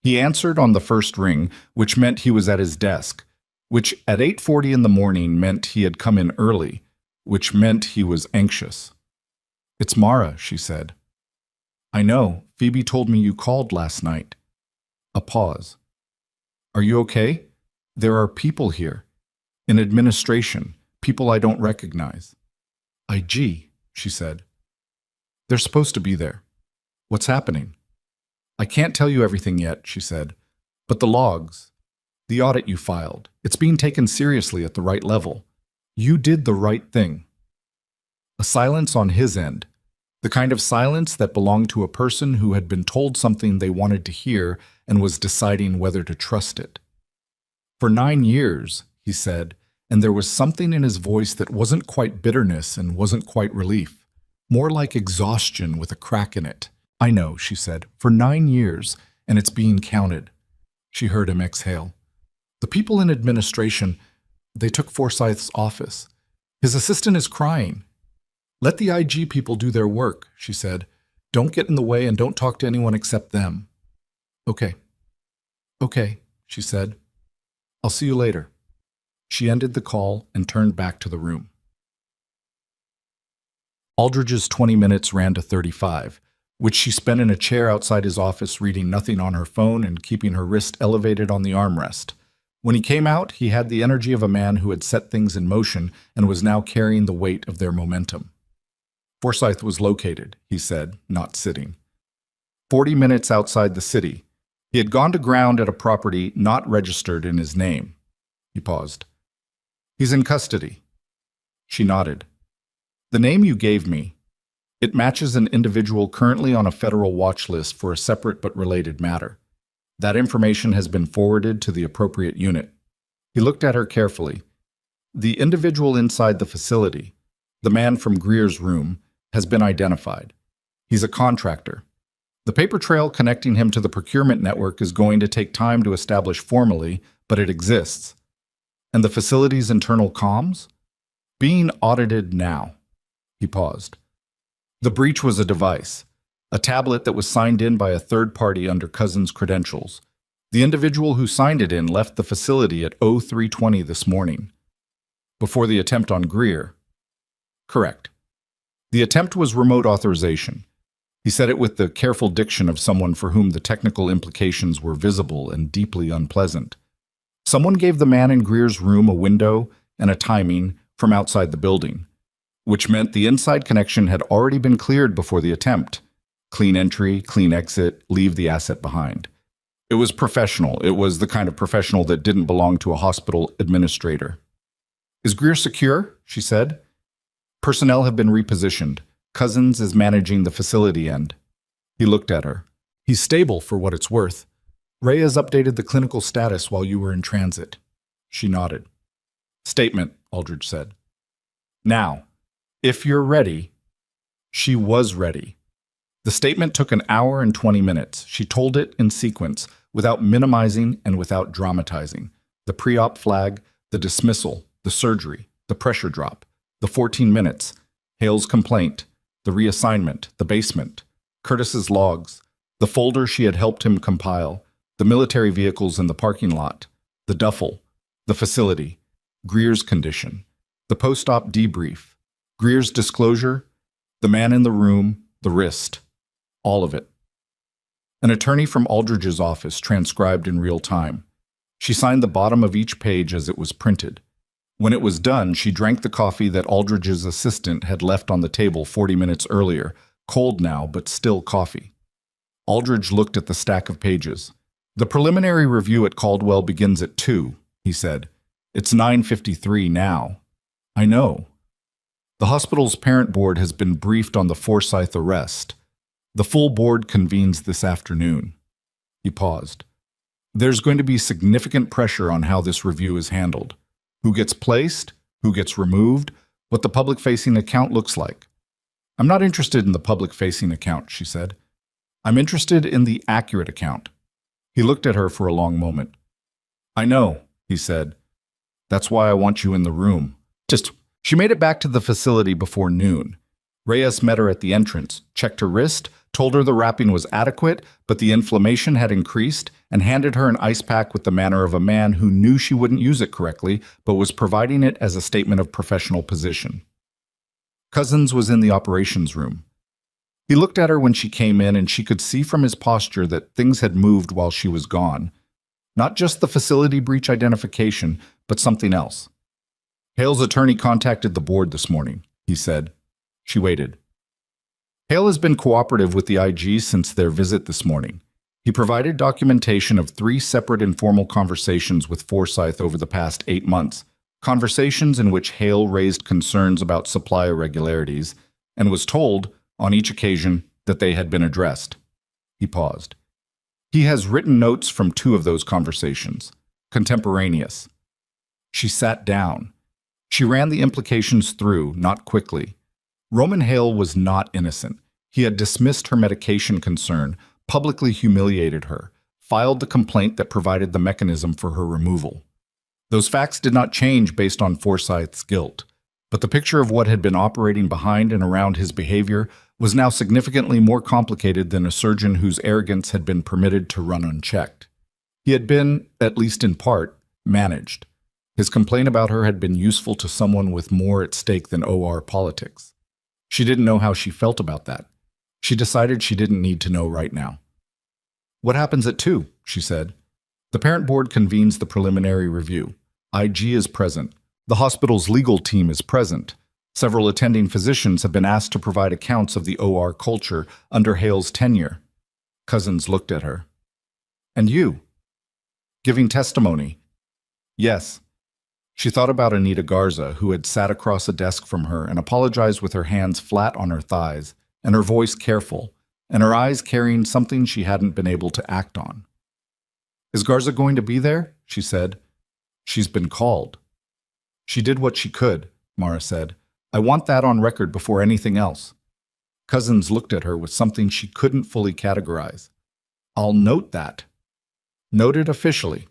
He answered on the first ring, which meant he was at his desk, which at 8:40 in the morning meant he had come in early, which meant he was anxious. "It's Mara," she said. "I know. Phoebe told me you called last night." A pause. "Are you okay? There are people here. In administration, people I don't recognize." "IG," she said. "They're supposed to be there. What's happening?" "I can't tell you everything yet," she said. "But the logs, the audit you filed, it's being taken seriously at the right level. You did the right thing." A silence on his end, the kind of silence that belonged to a person who had been told something they wanted to hear and was deciding whether to trust it. "For 9 years," he said, and there was something in his voice that wasn't quite bitterness and wasn't quite relief, more like exhaustion with a crack in it. "I know," she said, "for 9 years, and it's being counted." She heard him exhale. "The people in administration, they took Forsyth's office. His assistant is crying. Let the IG people do their work," she said. "Don't get in the way and don't talk to anyone except them." "Okay. Okay," she said. "I'll see you later." She ended the call and turned back to the room. Aldridge's 20 minutes ran to 35, which she spent in a chair outside his office reading nothing on her phone and keeping her wrist elevated on the armrest. When he came out, he had the energy of a man who had set things in motion and was now carrying the weight of their momentum. Forsyth was located, he said, not sitting. 40 minutes outside the city. He had gone to ground at a property not registered in his name. He paused. "He's in custody." She nodded. "The name you gave me, it matches an individual currently on a federal watch list for a separate but related matter. That information has been forwarded to the appropriate unit." He looked at her carefully. "The individual inside the facility, the man from Greer's room, has been identified. He's a contractor. The paper trail connecting him to the procurement network is going to take time to establish formally, but it exists. And the facility's internal comms? Being audited now." He paused. "The breach was a device, a tablet that was signed in by a third party under Cousin's credentials. The individual who signed it in left the facility at 03:20 this morning." "Before the attempt on Greer?" "Correct. The attempt was remote authorization." He said it with the careful diction of someone for whom the technical implications were visible and deeply unpleasant. Someone gave the man in Greer's room a window and a timing from outside the building, which meant the inside connection had already been cleared before the attempt. Clean entry, clean exit, leave the asset behind. It was professional. It was the kind of professional that didn't belong to a hospital administrator. "Is Greer secure?" she said. "Personnel have been repositioned. Cousins is managing the facility end." He looked at her. "He's stable for what it's worth. Ray has updated the clinical status while you were in transit." She nodded. "Statement," Aldridge said. "Now, if you're ready." She was ready. The statement took an hour and 20 minutes. She told it in sequence, without minimizing and without dramatizing. The pre-op flag, the dismissal, the surgery, the pressure drop, the 14 minutes, Hale's complaint, the reassignment, the basement, Curtis's logs, the folder she had helped him compile, the military vehicles in the parking lot, the duffel, the facility, Greer's condition, the post-op debrief, Greer's disclosure, the man in the room, the wrist, all of it. An attorney from Aldridge's office transcribed in real time. She signed the bottom of each page as it was printed. When it was done, she drank the coffee that Aldridge's assistant had left on the table 40 minutes earlier, cold now, but still coffee. Aldridge looked at the stack of pages. "The preliminary review at Caldwell begins at 2, he said. "It's 9:53 now." "I know." "The hospital's parent board has been briefed on the Forsyth arrest. The full board convenes this afternoon." He paused. "There's going to be significant pressure on how this review is handled. Who gets placed, who gets removed, what the public-facing account looks like. I'm not interested in the public-facing account, she said. I'm interested in the accurate account. He looked at her for a long moment. I know, he said. That's why I want you in the room. She made it back to the facility before noon. Reyes met her at the entrance, checked her wrist, told her the wrapping was adequate, but the inflammation had increased, and handed her an ice pack with the manner of a man who knew she wouldn't use it correctly, but was providing it as a statement of professional position. Cousins was in the operations room. He looked at her when she came in, and she could see from his posture that things had moved while she was gone. Not just the facility breach identification, but something else. Hale's attorney contacted the board this morning, he said. She waited. Hale has been cooperative with the IG since their visit this morning. He provided documentation of 3 separate informal conversations with Forsyth over the past 8 months, conversations in which Hale raised concerns about supply irregularities and was told, on each occasion, that they had been addressed. He paused. He has written notes from 2 of those conversations, contemporaneous. She sat down. She ran the implications through, not quickly. Roman Hale was not innocent. He had dismissed her medication concern, publicly humiliated her, filed the complaint that provided the mechanism for her removal. Those facts did not change based on Forsyth's guilt, but the picture of what had been operating behind and around his behavior was now significantly more complicated than a surgeon whose arrogance had been permitted to run unchecked. He had been, at least in part, managed. His complaint about her had been useful to someone with more at stake than OR politics. She didn't know how she felt about that. She decided she didn't need to know right now. What happens at 2? She said. The parent board convenes the preliminary review. IG is present. The hospital's legal team is present. Several attending physicians have been asked to provide accounts of the OR culture under Hale's tenure. Cousins looked at her. And you? Giving testimony? Yes. She thought about Anita Garza, who had sat across a desk from her and apologized with her hands flat on her thighs, and her voice careful, and her eyes carrying something she hadn't been able to act on. Is Garza going to be there? She said. She's been called. She did what she could, Mara said. I want that on record before anything else. Cousins looked at her with something she couldn't fully categorize. I'll note that. Note it officially.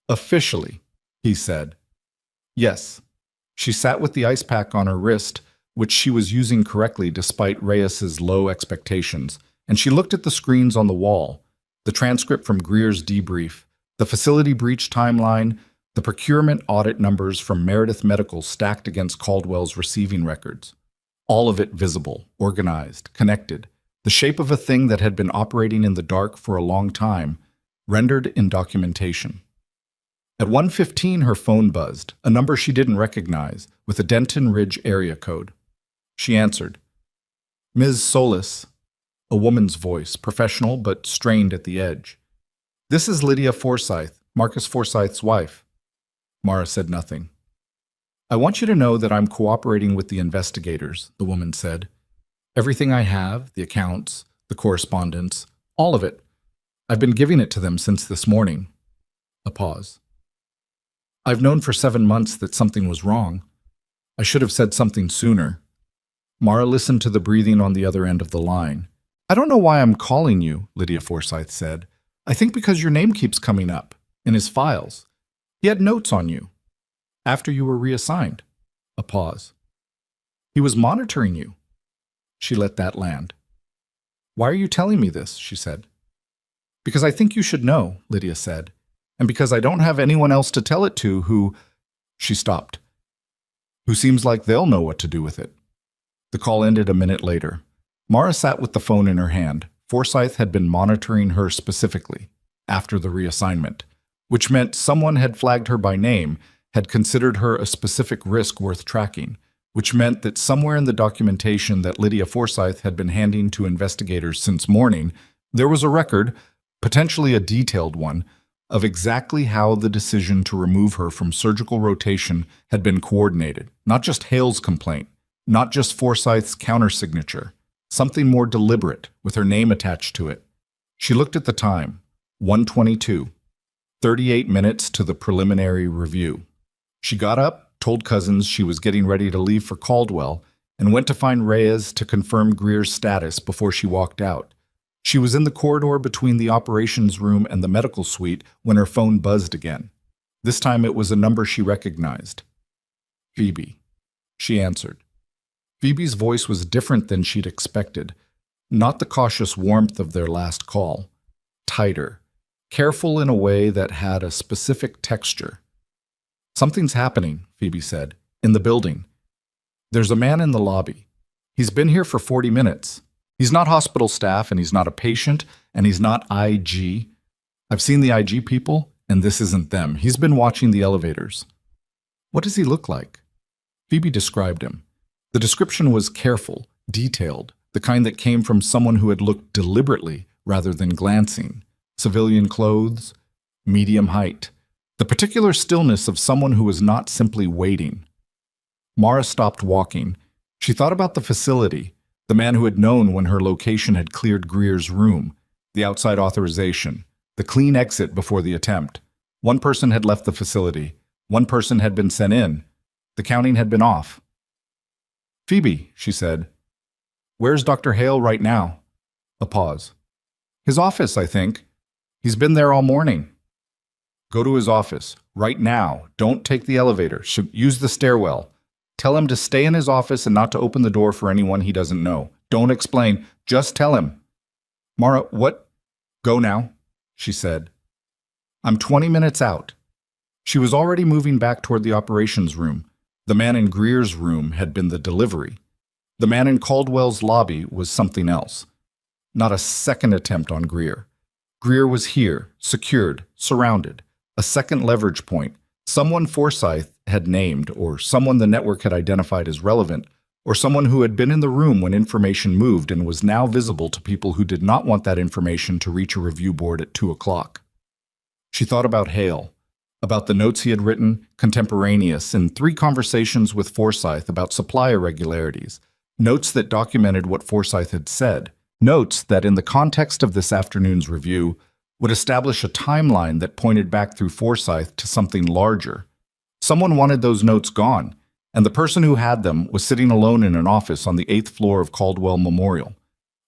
Officially, he said. Yes. She sat with the ice pack on her wrist, which she was using correctly despite Reyes's low expectations, and she looked at the screens on the wall, the transcript from Greer's debrief, the facility breach timeline, the procurement audit numbers from Meredith Medical stacked against Caldwell's receiving records. All of it visible, organized, connected, the shape of a thing that had been operating in the dark for a long time, rendered in documentation. At 1:15, her phone buzzed, a number she didn't recognize, with a Denton Ridge area code. She answered. Ms. Solis, a woman's voice, professional but strained at the edge. This is Lydia Forsyth, Marcus Forsyth's wife. Mara said nothing. I want you to know that I'm cooperating with the investigators, the woman said. Everything I have, the accounts, the correspondence, all of it. I've been giving it to them since this morning. A pause. I've known for 7 months that something was wrong. I should have said something sooner. Mara listened to the breathing on the other end of the line. I don't know why I'm calling you, Lydia Forsyth said. I think because your name keeps coming up, in his files. He had notes on you. After you were reassigned. A pause. He was monitoring you. She let that land. Why are you telling me this? She said. Because I think you should know, Lydia said. And because I don't have anyone else to tell it to who... She stopped. Who seems like they'll know what to do with it. The call ended a minute later. Mara sat with the phone in her hand. Forsyth had been monitoring her specifically, after the reassignment, which meant someone had flagged her by name, had considered her a specific risk worth tracking, which meant that somewhere in the documentation that Lydia Forsyth had been handing to investigators since morning, there was a record, potentially a detailed one, of exactly how the decision to remove her from surgical rotation had been coordinated. Not just Hale's complaint, not just Forsyth's countersignature, something more deliberate with her name attached to it. She looked at the time, 1:22, 38 minutes to the preliminary review. She got up, told Cousins she was getting ready to leave for Caldwell, and went to find Reyes to confirm Greer's status before she walked out. She was in the corridor between the operations room and the medical suite when her phone buzzed again. This time it was a number she recognized. Phoebe. She answered. Phoebe's voice was different than she'd expected. Not the cautious warmth of their last call. Tighter. Careful in a way that had a specific texture. "Something's happening," Phoebe said. "In the building. There's a man in the lobby. He's been here for 40 minutes. He's not hospital staff, and he's not a patient, and he's not IG. I've seen the IG people, and this isn't them. He's been watching the elevators." "What does he look like?" Phoebe described him. The description was careful, detailed, the kind that came from someone who had looked deliberately rather than glancing. Civilian clothes, medium height. The particular stillness of someone who was not simply waiting. Mara stopped walking. She thought about the facility, the man who had known when her location had cleared Greer's room, the outside authorization, the clean exit before the attempt. One person had left the facility. One person had been sent in. The counting had been off. "Phoebe," she said. "Where's Dr. Hale right now?" A pause. "His office, I think. He's been there all morning." "Go to his office. Right now. Don't take the elevator. Use the stairwell. Tell him to stay in his office and not to open the door for anyone he doesn't know. Don't explain. Just tell him." "Mara, what?" "Go now," she said. "I'm 20 minutes out." She was already moving back toward the operations room. The man in Greer's room had been the delivery. The man in Caldwell's lobby was something else. Not a second attempt on Greer. Greer was here, secured, surrounded. A second leverage point. Someone Forsyth had named, or someone the network had identified as relevant, or someone who had been in the room when information moved and was now visible to people who did not want that information to reach a review board at 2 o'clock. She thought about Hale, about the notes he had written, contemporaneous, in 3 conversations with Forsyth about supply irregularities, notes that documented what Forsyth had said, notes that in the context of this afternoon's review would establish a timeline that pointed back through Forsyth to something larger. Someone wanted those notes gone, and the person who had them was sitting alone in an office on the 8th floor of Caldwell Memorial.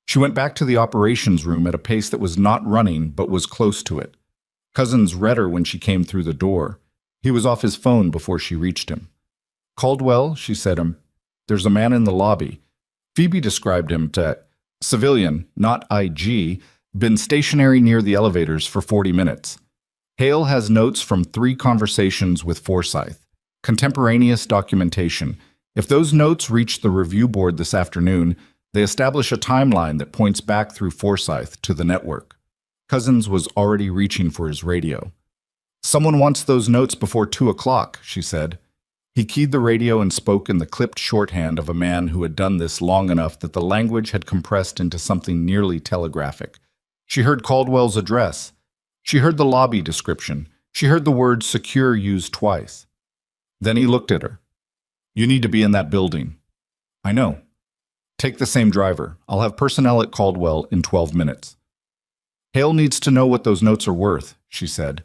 She went back to the operations room at a pace that was not running but was close to it. Cousins read her when she came through the door. He was off his phone before she reached him. "Caldwell," she said him, "there's a man in the lobby." Phoebe described him to civilian, not IG, been stationary near the elevators for 40 minutes. Hale has notes from 3 conversations with Forsyth. Contemporaneous documentation. If those notes reach the review board this afternoon, they establish a timeline that points back through Forsyth to the network. Cousins was already reaching for his radio. "Someone wants those notes before 2 o'clock, she said. He keyed the radio and spoke in the clipped shorthand of a man who had done this long enough that the language had compressed into something nearly telegraphic. She heard Caldwell's address. She heard the lobby description. She heard the word secure used twice. Then he looked at her. "You need to be in that building." "I know." "Take the same driver. I'll have personnel at Caldwell in 12 minutes. "Hale needs to know what those notes are worth," she said.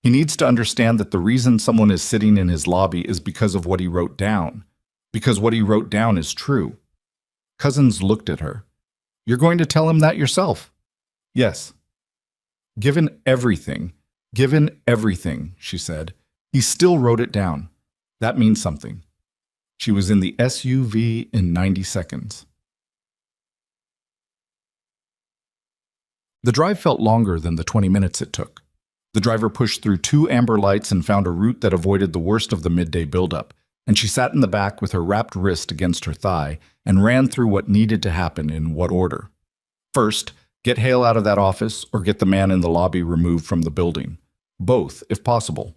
"He needs to understand that the reason someone is sitting in his lobby is because of what he wrote down. Because what he wrote down is true." Cousins looked at her. "You're going to tell him that yourself?" "Yes." Given everything, she said, he still wrote it down. That means something. She was in the SUV in 90 seconds. The drive felt longer than the 20 minutes it took. The driver pushed through 2 amber lights and found a route that avoided the worst of the midday buildup, and she sat in the back with her wrapped wrist against her thigh and ran through what needed to happen in what order. First, get Hale out of that office or get the man in the lobby removed from the building. Both, if possible.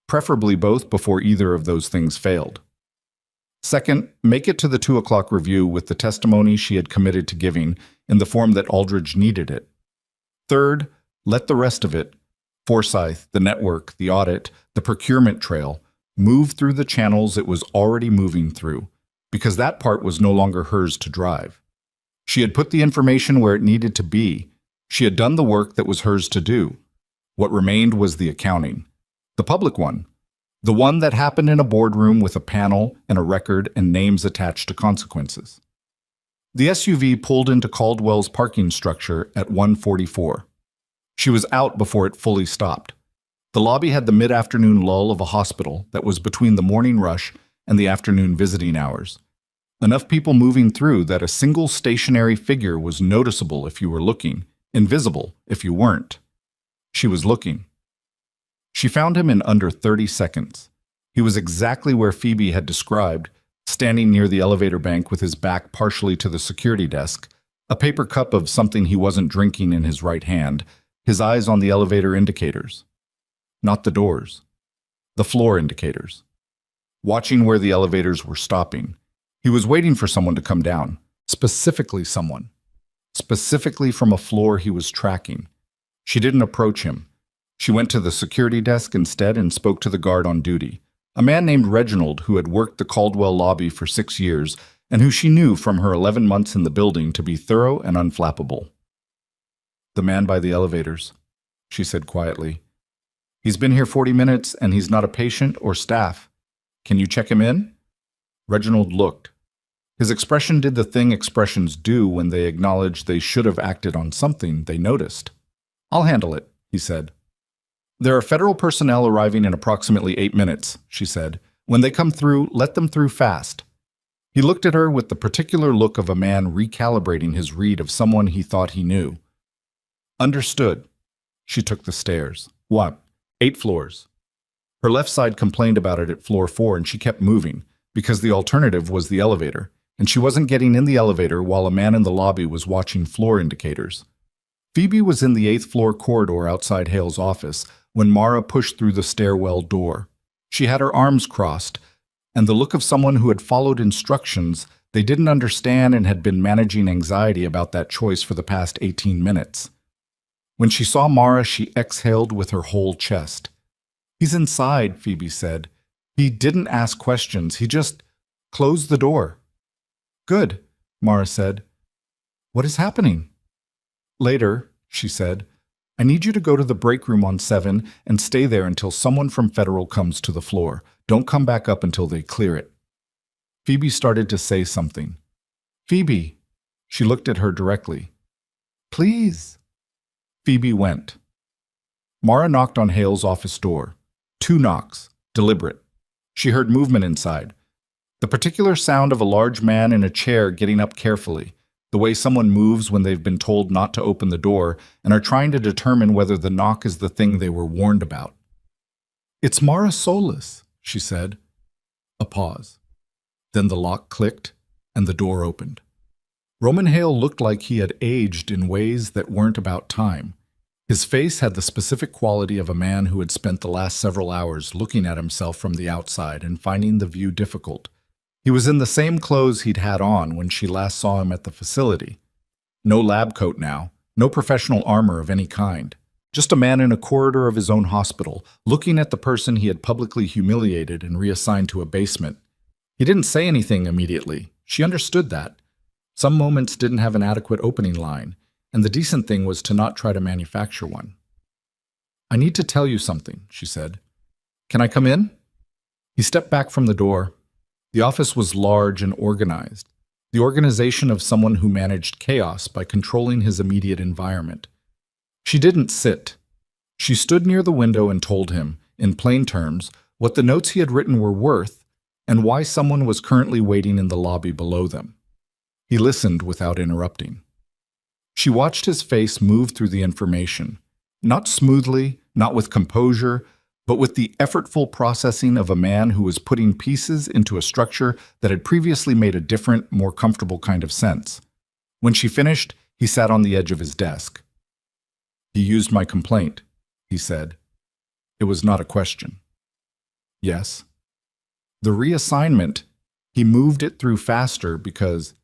Preferably both before either of those things failed. Second, make it to the 2 o'clock review with the testimony she had committed to giving in the form that Aldridge needed it. Third, let the rest of it, Forsyth, the network, the audit, the procurement trail, move through the channels it was already moving through, because that part was no longer hers to drive. She had put the information where it needed to be. She had done the work that was hers to do. What remained was the accounting. The public one. The one that happened in a boardroom with a panel and a record and names attached to consequences. The SUV pulled into Caldwell's parking structure at 1:44. She was out before it fully stopped. The lobby had the mid-afternoon lull of a hospital that was between the morning rush and the afternoon visiting hours. Enough people moving through that a single stationary figure was noticeable if you were looking, invisible if you weren't. She was looking. She found him in under 30 seconds. He was exactly where Phoebe had described, standing near the elevator bank with his back partially to the security desk, a paper cup of something he wasn't drinking in his right hand, his eyes on the elevator indicators. Not the doors. The floor indicators. Watching where the elevators were stopping. He was waiting for someone to come down. Specifically someone. Specifically from a floor he was tracking. She didn't approach him. She went to the security desk instead and spoke to the guard on duty, a man named Reginald who had worked the Caldwell lobby for 6 years and who she knew from her 11 months in the building to be thorough and unflappable. "The man by the elevators," she said quietly. "He's been here 40 minutes and he's not a patient or staff. Can you check him in?" Reginald looked. His expression did the thing expressions do when they acknowledge they should have acted on something they noticed. "I'll handle it," he said. "There are federal personnel arriving in approximately 8 minutes, she said. "When they come through, let them through fast." He looked at her with the particular look of a man recalibrating his read of someone he thought he knew. "Understood." She took the stairs. "What? 8 floors." Her left side complained about it at floor 4 and she kept moving, because the alternative was the elevator, and she wasn't getting in the elevator while a man in the lobby was watching floor indicators. Phoebe was in the 8th floor corridor outside Hale's office when Mara pushed through the stairwell door. She had her arms crossed, and the look of someone who had followed instructions they didn't understand and had been managing anxiety about that choice for the past 18 minutes. When she saw Mara, she exhaled with her whole chest. "He's inside," Phoebe said. "He didn't ask questions. He just closed the door." "Good," Mara said. "What is happening?" "Later," she said. "I need you to go to the break room on 7 and stay there until someone from Federal comes to the floor. Don't come back up until they clear it." Phoebe started to say something. "Phoebe." She looked at her directly. "Please." Phoebe went. Mara knocked on Hale's office door. 2 knocks, deliberate. She heard movement inside. The particular sound of a large man in a chair getting up carefully, the way someone moves when they've been told not to open the door and are trying to determine whether the knock is the thing they were warned about. "It's Mara Solis," she said. A pause. Then the lock clicked and the door opened. Roman Hale looked like he had aged in ways that weren't about time. His face had the specific quality of a man who had spent the last several hours looking at himself from the outside and finding the view difficult. He was in the same clothes he'd had on when she last saw him at the facility. No lab coat now, no professional armor of any kind. Just a man in a corridor of his own hospital, looking at the person he had publicly humiliated and reassigned to a basement. He didn't say anything immediately. She understood that. Some moments didn't have an adequate opening line, and the decent thing was to not try to manufacture one. "I need to tell you something," she said. "Can I come in?" He stepped back from the door. The office was large and organized, the organization of someone who managed chaos by controlling his immediate environment. She didn't sit. She stood near the window and told him, in plain terms, what the notes he had written were worth and why someone was currently waiting in the lobby below them. He listened without interrupting. She watched his face move through the information, not smoothly, not with composure, but with the effortful processing of a man who was putting pieces into a structure that had previously made a different, more comfortable kind of sense. When she finished, he sat on the edge of his desk. "He used my complaint," he said. It was not a question. "Yes." "The reassignment, he moved it through faster because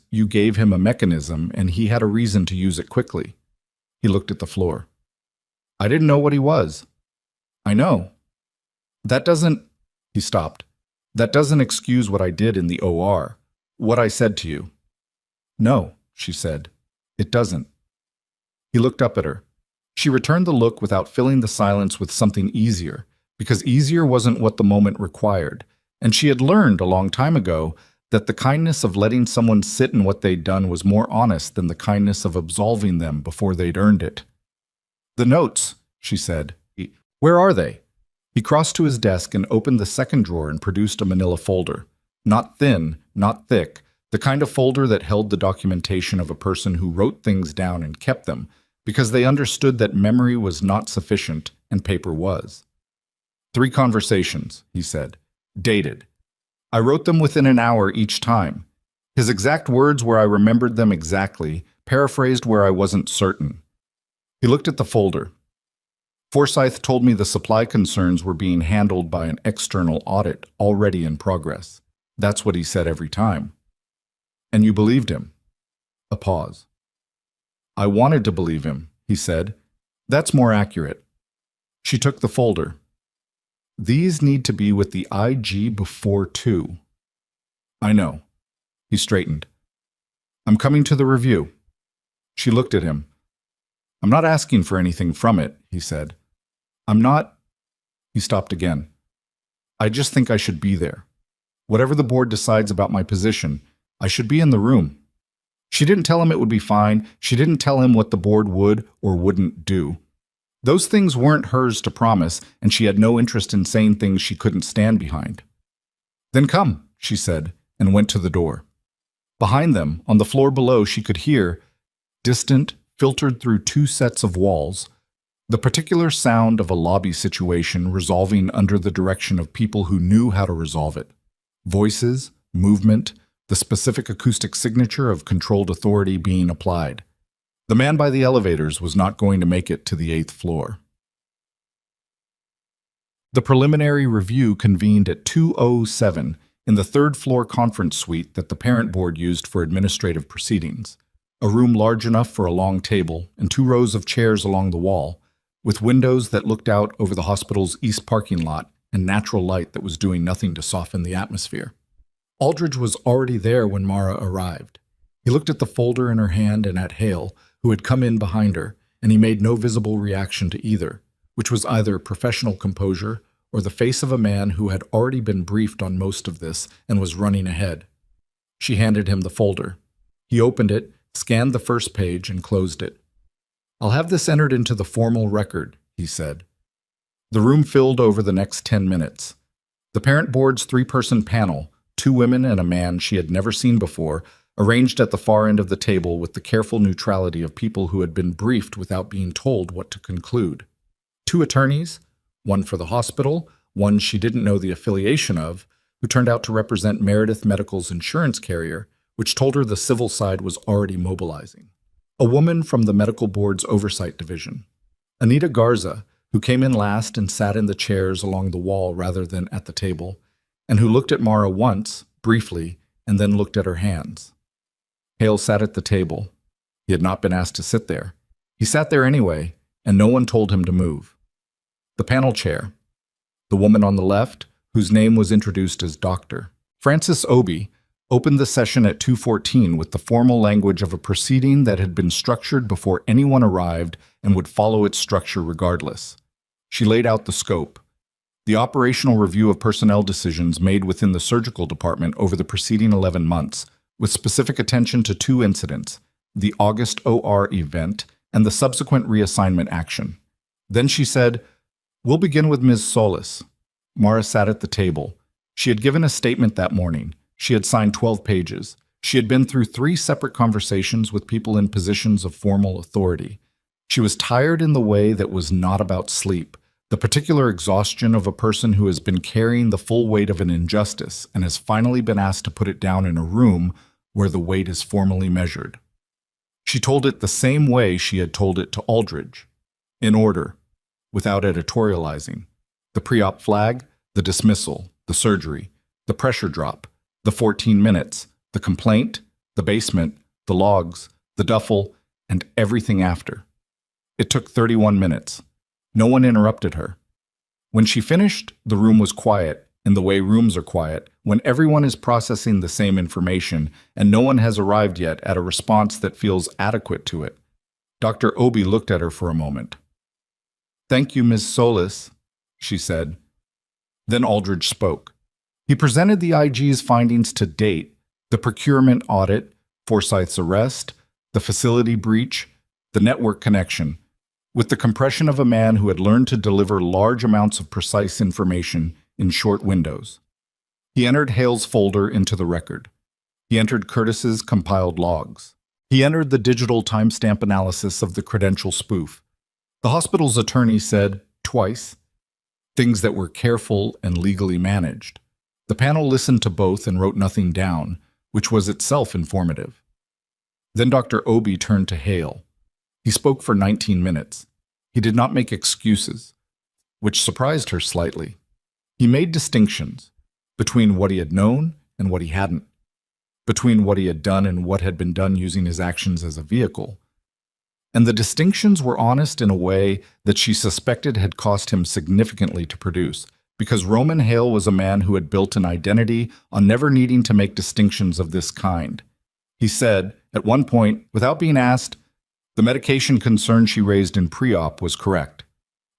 you gave him a mechanism and he had a reason to use it quickly." He looked at the floor. "I didn't know what he was." "I know." "That doesn't—" He stopped. "That doesn't excuse what I did in the OR, what I said to you." "No," she said. "It doesn't." He looked up at her. She returned the look without filling the silence with something easier, because easier wasn't what the moment required, and she had learned a long time ago that the kindness of letting someone sit in what they'd done was more honest than the kindness of absolving them before they'd earned it. "The notes," she said. "Where are they?" He crossed to his desk and opened the second drawer and produced a manila folder. Not thin, not thick, the kind of folder that held the documentation of a person who wrote things down and kept them, because they understood that memory was not sufficient and paper was. 3 conversations, he said. Dated. I wrote them within an hour each time. His exact words where I remembered them exactly, paraphrased where I wasn't certain. He looked at the folder. Forsyth told me the supply concerns were being handled by an external audit already in progress. That's what he said every time. And you believed him? A pause. I wanted to believe him, he said. That's more accurate. She took the folder. These need to be with the IG before 2. I know. He straightened. I'm coming to the review. She looked at him. I'm not asking for anything from it, he said. I'm not... He stopped again. I just think I should be there. Whatever the board decides about my position, I should be in the room. She didn't tell him it would be fine. She didn't tell him what the board would or wouldn't do. Those things weren't hers to promise, and she had no interest in saying things she couldn't stand behind. Then come, she said, and went to the door. Behind them, on the floor below, she could hear, distant, filtered through 2 sets of walls, the particular sound of a lobby situation resolving under the direction of people who knew how to resolve it. Voices, movement, the specific acoustic signature of controlled authority being applied. The man by the elevators was not going to make it to the 8th floor. The preliminary review convened at 2:07 in the 3rd floor conference suite that the parent board used for administrative proceedings, a room large enough for a long table and 2 rows of chairs along the wall, with windows that looked out over the hospital's east parking lot and natural light that was doing nothing to soften the atmosphere. Aldridge was already there when Mara arrived. He looked at the folder in her hand and at Hale, who had come in behind her, and he made no visible reaction to either, which was either professional composure or the face of a man who had already been briefed on most of this and was running ahead. She handed him the folder. He opened it, scanned the first page, and closed it. I'll have this entered into the formal record, he said. The room filled over the next 10 minutes. The parent board's 3-person panel, 2 women and a man she had never seen before, arranged at the far end of the table with the careful neutrality of people who had been briefed without being told what to conclude. 2 attorneys, one for the hospital, one she didn't know the affiliation of, who turned out to represent Meredith Medical's insurance carrier, which told her the civil side was already mobilizing. A woman from the medical board's oversight division. Anita Garza, who came in last and sat in the chairs along the wall rather than at the table, and who looked at Mara once, briefly, and then looked at her hands. Hale sat at the table. He had not been asked to sit there. He sat there anyway, and no one told him to move. The panel chair. The woman on the left, whose name was introduced as Dr. Frances Obi, opened the session at 2:14 with the formal language of a proceeding that had been structured before anyone arrived and would follow its structure regardless. She laid out the scope. The operational review of personnel decisions made within the surgical department over the preceding 11 months, with specific attention to 2 incidents, the August OR event and the subsequent reassignment action. Then she said, "We'll begin with Ms. Solis." Mara sat at the table. She had given a statement that morning. She had signed 12 pages. She had been through 3 separate conversations with people in positions of formal authority. She was tired in the way that was not about sleep, the particular exhaustion of a person who has been carrying the full weight of an injustice and has finally been asked to put it down in a room where the weight is formally measured. She told it the same way she had told it to Aldridge, in order, without editorializing. The pre-op flag, the dismissal, the surgery, the pressure drop, the 14 minutes, the complaint, the basement, the logs, the duffel, and everything after. It took 31 minutes. No one interrupted her. When she finished, the room was quiet, in the way rooms are quiet, when everyone is processing the same information and no one has arrived yet at a response that feels adequate to it. Dr. Obi looked at her for a moment. "Thank you, Ms. Solis," she said. Then Aldridge spoke. He presented the IG's findings to date, the procurement audit, Forsyth's arrest, the facility breach, the network connection, with the compression of a man who had learned to deliver large amounts of precise information in short windows. He entered Hale's folder into the record. He entered Curtis's compiled logs. He entered the digital timestamp analysis of the credential spoof. The hospital's attorney said, twice, things that were careful and legally managed. The panel listened to both and wrote nothing down, which was itself informative. Then Dr. Obi turned to Hale. He spoke for 19 minutes. He did not make excuses, which surprised her slightly. He made distinctions between what he had known and what he hadn't, between what he had done and what had been done using his actions as a vehicle. And the distinctions were honest in a way that she suspected had cost him significantly to produce, because Roman Hale was a man who had built an identity on never needing to make distinctions of this kind. He said, at one point, without being asked, the medication concern she raised in pre-op was correct.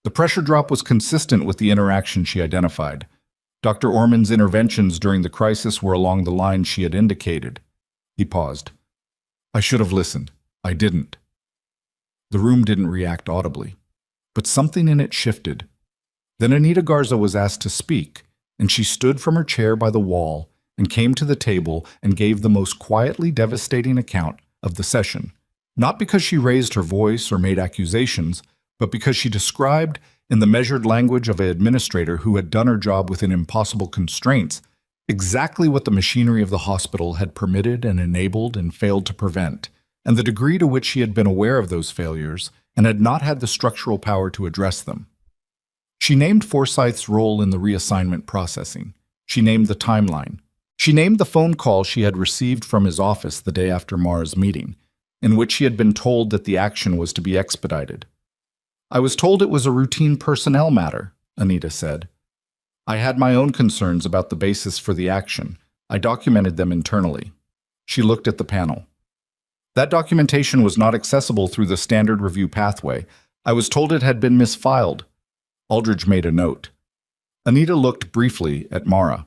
The pressure drop was consistent with the interaction she identified. Dr. Orman's interventions during the crisis were along the lines she had indicated. He paused. I should have listened. I didn't. The room didn't react audibly, but something in it shifted. Then Anita Garza was asked to speak, and she stood from her chair by the wall and came to the table and gave the most quietly devastating account of the session, not because she raised her voice or made accusations, but because she described, in the measured language of an administrator who had done her job within impossible constraints, exactly what the machinery of the hospital had permitted and enabled and failed to prevent, and the degree to which she had been aware of those failures and had not had the structural power to address them. She named Forsyth's role in the reassignment processing. She named the timeline. She named the phone call she had received from his office the day after Mara's meeting, in which she had been told that the action was to be expedited. I was told it was a routine personnel matter, Anita said. I had my own concerns about the basis for the action. I documented them internally. She looked at the panel. That documentation was not accessible through the standard review pathway. I was told it had been misfiled. Aldridge made a note. Anita looked briefly at Mara.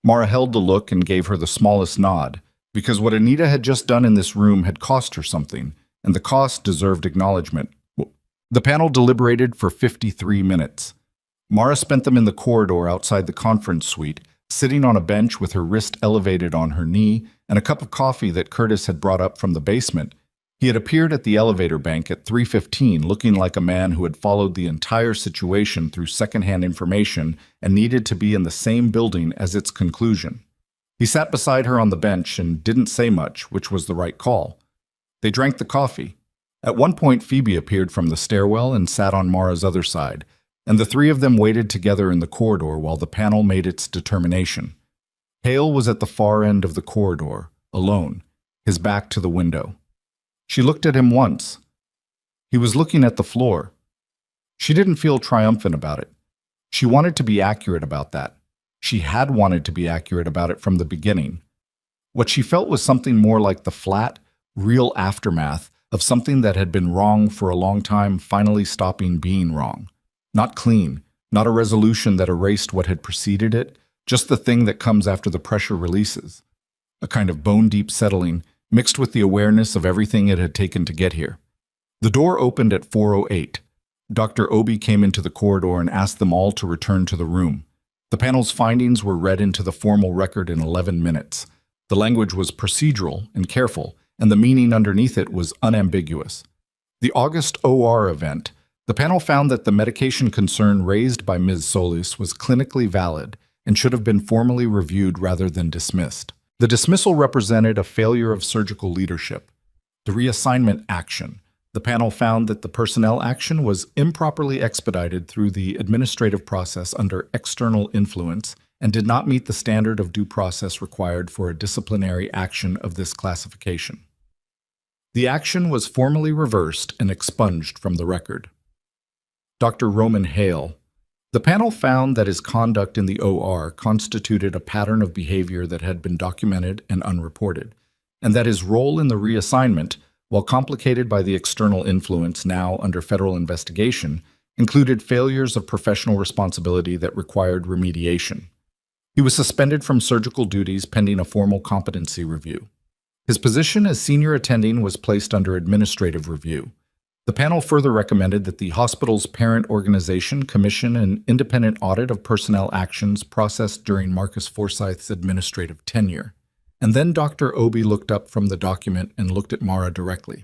Mara held the look and gave her the smallest nod, because what Anita had just done in this room had cost her something, and the cost deserved acknowledgement. The panel deliberated for 53 minutes. Mara spent them in the corridor outside the conference suite, sitting on a bench with her wrist elevated on her knee and a cup of coffee that Curtis had brought up from the basement. He had appeared at the elevator bank at 3:15, looking like a man who had followed the entire situation through secondhand information and needed to be in the same building as its conclusion. He sat beside her on the bench and didn't say much, which was the right call. They drank the coffee. At one point, Phoebe appeared from the stairwell and sat on Mara's other side, and the three of them waited together in the corridor while the panel made its determination. Hale was at the far end of the corridor, alone, his back to the window. She looked at him once. He was looking at the floor. She didn't feel triumphant about it. She wanted to be accurate about that. She had wanted to be accurate about it from the beginning. What she felt was something more like the flat, real aftermath of something that had been wrong for a long time finally stopping being wrong. Not clean, not a resolution that erased what had preceded it, just the thing that comes after the pressure releases. A kind of bone-deep settling, mixed with the awareness of everything it had taken to get here. The door opened at 4:08. Dr. Obi came into the corridor and asked them all to return to the room. The panel's findings were read into the formal record in 11 minutes. The language was procedural and careful, and the meaning underneath it was unambiguous. The August OR event, the panel found that the medication concern raised by Ms. Solis was clinically valid and should have been formally reviewed rather than dismissed. The dismissal represented a failure of surgical leadership. The reassignment action, the panel found that the personnel action was improperly expedited through the administrative process under external influence and did not meet the standard of due process required for a disciplinary action of this classification. The action was formally reversed and expunged from the record. Dr. Roman Hale. The panel found that his conduct in the OR constituted a pattern of behavior that had been documented and unreported, and that his role in the reassignment, while complicated by the external influence now under federal investigation, included failures of professional responsibility that required remediation. He was suspended from surgical duties pending a formal competency review. His position as senior attending was placed under administrative review. The panel further recommended that the hospital's parent organization commission an independent audit of personnel actions processed during Marcus Forsyth's administrative tenure. And then Dr. Obi looked up from the document and looked at Mara directly.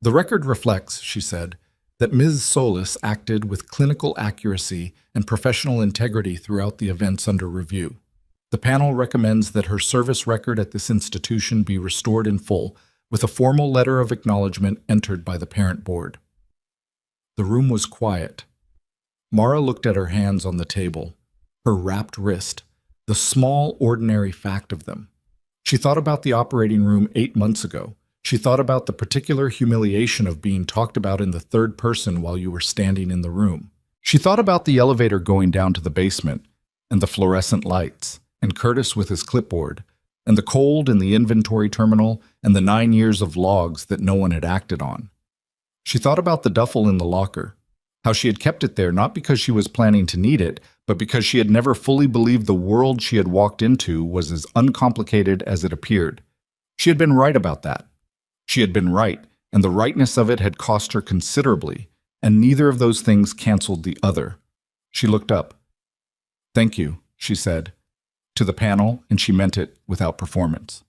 "The record reflects," she said, "that Ms. Solis acted with clinical accuracy and professional integrity throughout the events under review. The panel recommends that her service record at this institution be restored in full, with a formal letter of acknowledgement entered by the parent board." The room was quiet. Mara looked at her hands on the table, her wrapped wrist, the small, ordinary fact of them. She thought about the operating room 8 months ago. She thought about the particular humiliation of being talked about in the third person while you were standing in the room. She thought about the elevator going down to the basement, and the fluorescent lights, and Curtis with his clipboard, and the cold in the inventory terminal, and the 9 years of logs that no one had acted on. She thought about the duffel in the locker, how she had kept it there not because she was planning to need it, but because she had never fully believed the world she had walked into was as uncomplicated as it appeared. She had been right about that. She had been right, and the rightness of it had cost her considerably, and neither of those things canceled the other. She looked up. "Thank you," she said, to the panel, and she meant it without performance.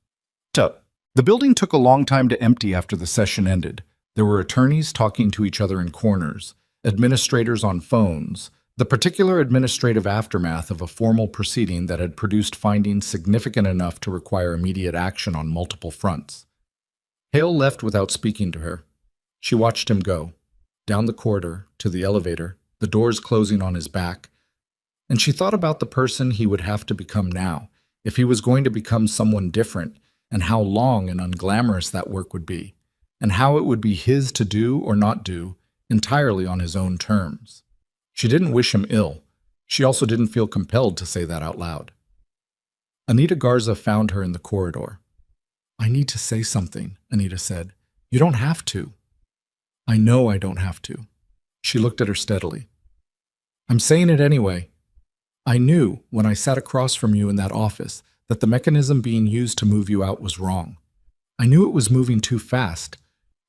The building took a long time to empty after the session ended. There were attorneys talking to each other in corners, administrators on phones, the particular administrative aftermath of a formal proceeding that had produced findings significant enough to require immediate action on multiple fronts. Hale left without speaking to her. She watched him go, down the corridor, to the elevator, the doors closing on his back, and she thought about the person he would have to become now, if he was going to become someone different, and how long and unglamorous that work would be, and how it would be his to do or not do, entirely on his own terms. She didn't wish him ill. She also didn't feel compelled to say that out loud. Anita Garza found her in the corridor. "I need to say something," Anita said. "You don't have to." "I know I don't have to." She looked at her steadily. "I'm saying it anyway. I knew, when I sat across from you in that office, that the mechanism being used to move you out was wrong. I knew it was moving too fast.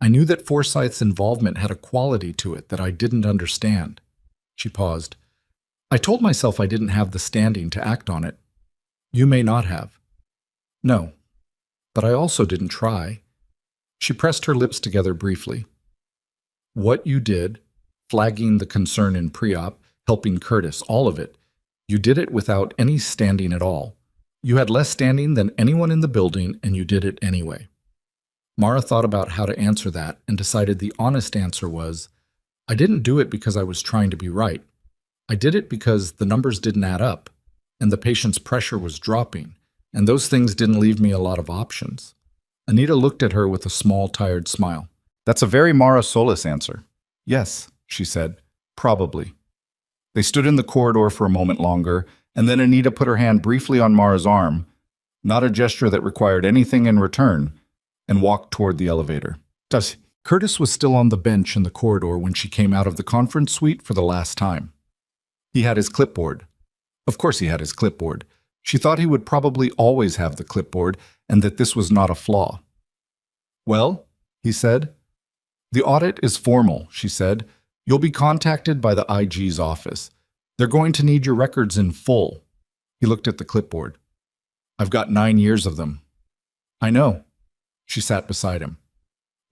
I knew that Forsyth's involvement had a quality to it that I didn't understand." She paused. "I told myself I didn't have the standing to act on it. You may not have." "No, but I also didn't try." She pressed her lips together briefly. "What you did, flagging the concern in pre-op, helping Curtis, all of it, you did it without any standing at all. You had less standing than anyone in the building, and you did it anyway." Mara thought about how to answer that and decided the honest answer was, "I didn't do it because I was trying to be right. I did it because the numbers didn't add up, and the patient's pressure was dropping, and those things didn't leave me a lot of options." Anita looked at her with a small, tired smile. "That's a very Mara Solis answer." "Yes," she said, "probably." They stood in the corridor for a moment longer, and then Anita put her hand briefly on Mara's arm, not a gesture that required anything in return, and walked toward the elevator. Curtis was still on the bench in the corridor when she came out of the conference suite for the last time. He had his clipboard. Of course he had his clipboard. She thought he would probably always have the clipboard, and that this was not a flaw. "Well," he said. "The audit is formal," she said. "You'll be contacted by the IG's office. They're going to need your records in full." He looked at the clipboard. "I've got 9 years of them." "I know." She sat beside him.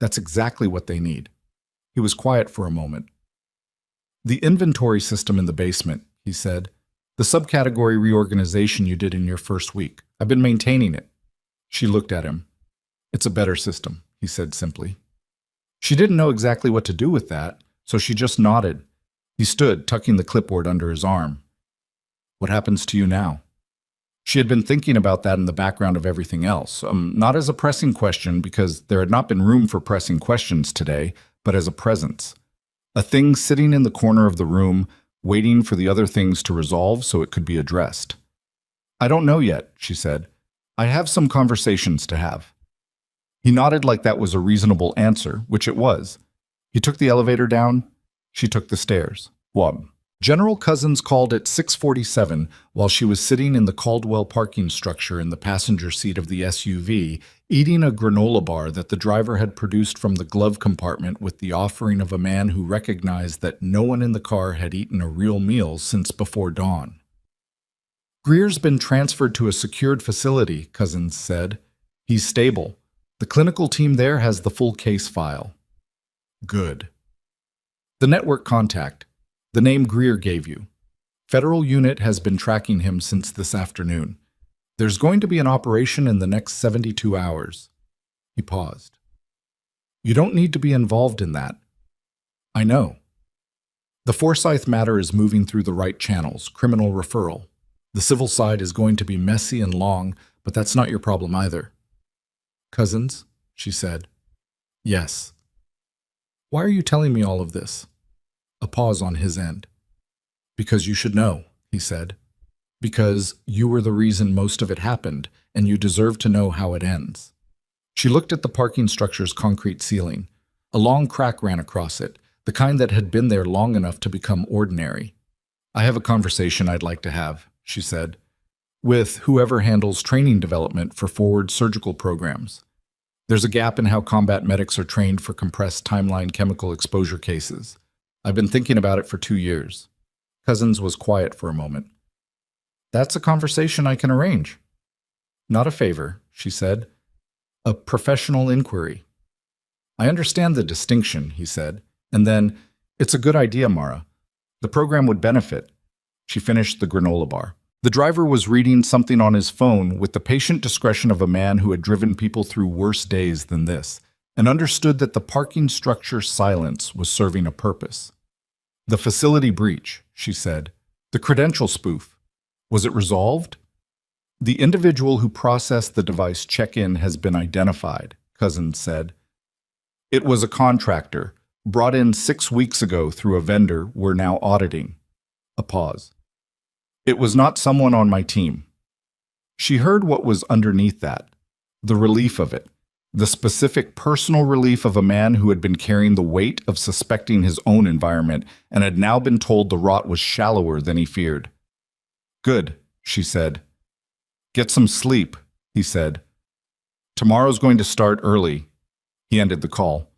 "That's exactly what they need." He was quiet for a moment. "The inventory system in the basement," he said. "The subcategory reorganization you did in your first week. I've been maintaining it." She looked at him. "It's a better system," he said simply. She didn't know exactly what to do with that, so she just nodded. He stood, tucking the clipboard under his arm. "What happens to you now?" She had been thinking about that in the background of everything else, not as a pressing question, because there had not been room for pressing questions today, but as a presence. A thing sitting in the corner of the room, waiting for the other things to resolve so it could be addressed. "I don't know yet," she said. "I have some conversations to have." He nodded like that was a reasonable answer, which it was. He took the elevator down. She took the stairs. One. General Cousins called at 6:47 while she was sitting in the Caldwell parking structure in the passenger seat of the SUV, eating a granola bar that the driver had produced from the glove compartment with the offering of a man who recognized that no one in the car had eaten a real meal since before dawn. Greer's been transferred to a secured facility, Cousins said. He's stable. The clinical team there has the full case file. Good. The network contact. The name Greer gave you. Federal unit has been tracking him since this afternoon. There's going to be an operation in the next 72 hours. He paused. You don't need to be involved in that. I know. The Forsyth matter is moving through the right channels, criminal referral. The civil side is going to be messy and long, but that's not your problem either. Cousins, she said. Yes. Why are you telling me all of this? A pause on his end. Because you should know, he said. Because you were the reason most of it happened, and you deserve to know how it ends. She looked at the parking structure's concrete ceiling. A long crack ran across it, the kind that had been there long enough to become ordinary. I have a conversation I'd like to have, she said, with whoever handles training development for forward surgical programs. There's a gap in how combat medics are trained for compressed timeline chemical exposure cases. I've been thinking about it for 2 years. Cousins was quiet for a moment. That's a conversation I can arrange. Not a favor, she said. A professional inquiry. I understand the distinction, he said. And then, it's a good idea, Mara. The program would benefit. She finished the granola bar. The driver was reading something on his phone with the patient discretion of a man who had driven people through worse days than this, and understood that the parking structure's silence was serving a purpose. The facility breach, she said. The credential spoof. Was it resolved? The individual who processed the device check-in has been identified, Cousins said. It was a contractor, brought in 6 weeks ago through a vendor we're now auditing. A pause. It was not someone on my team. She heard what was underneath that, the relief of it. The specific personal relief of a man who had been carrying the weight of suspecting his own environment and had now been told the rot was shallower than he feared. Good, she said. Get some sleep, he said. Tomorrow's going to start early. He ended the call.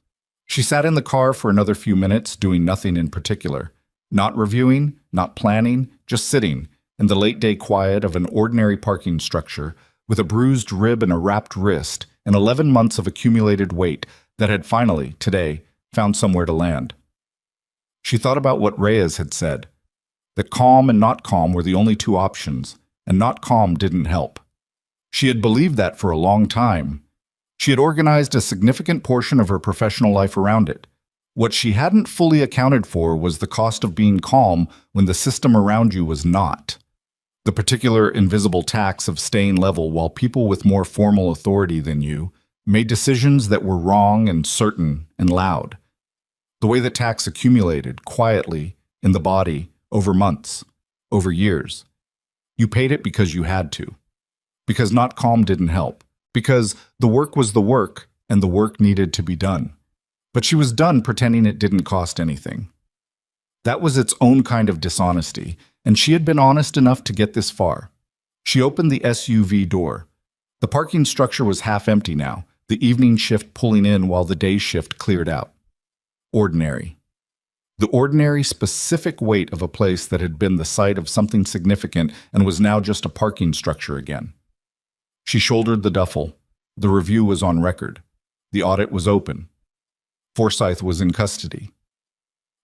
She sat in the car for another few minutes, doing nothing in particular. Not reviewing, not planning, just sitting in the late-day quiet of an ordinary parking structure with a bruised rib and a wrapped wrist and 11 months of accumulated weight that had finally, today, found somewhere to land. She thought about what Reyes had said, that calm and not calm were the only two options, and not calm didn't help. She had believed that for a long time. She had organized a significant portion of her professional life around it. What she hadn't fully accounted for was the cost of being calm when the system around you was not. The particular invisible tax of staying level while people with more formal authority than you made decisions that were wrong and certain and loud. The way the tax accumulated quietly in the body over months, over years. You paid it because you had to. Because not calm didn't help. Because the work was the work and the work needed to be done. But she was done pretending it didn't cost anything. That was its own kind of dishonesty, and she had been honest enough to get this far. She opened the SUV door. The parking structure was half empty now, the evening shift pulling in while the day shift cleared out. Ordinary. The ordinary, specific weight of a place that had been the site of something significant and was now just a parking structure again. She shouldered the duffel. The review was on record. The audit was open. Forsyth was in custody.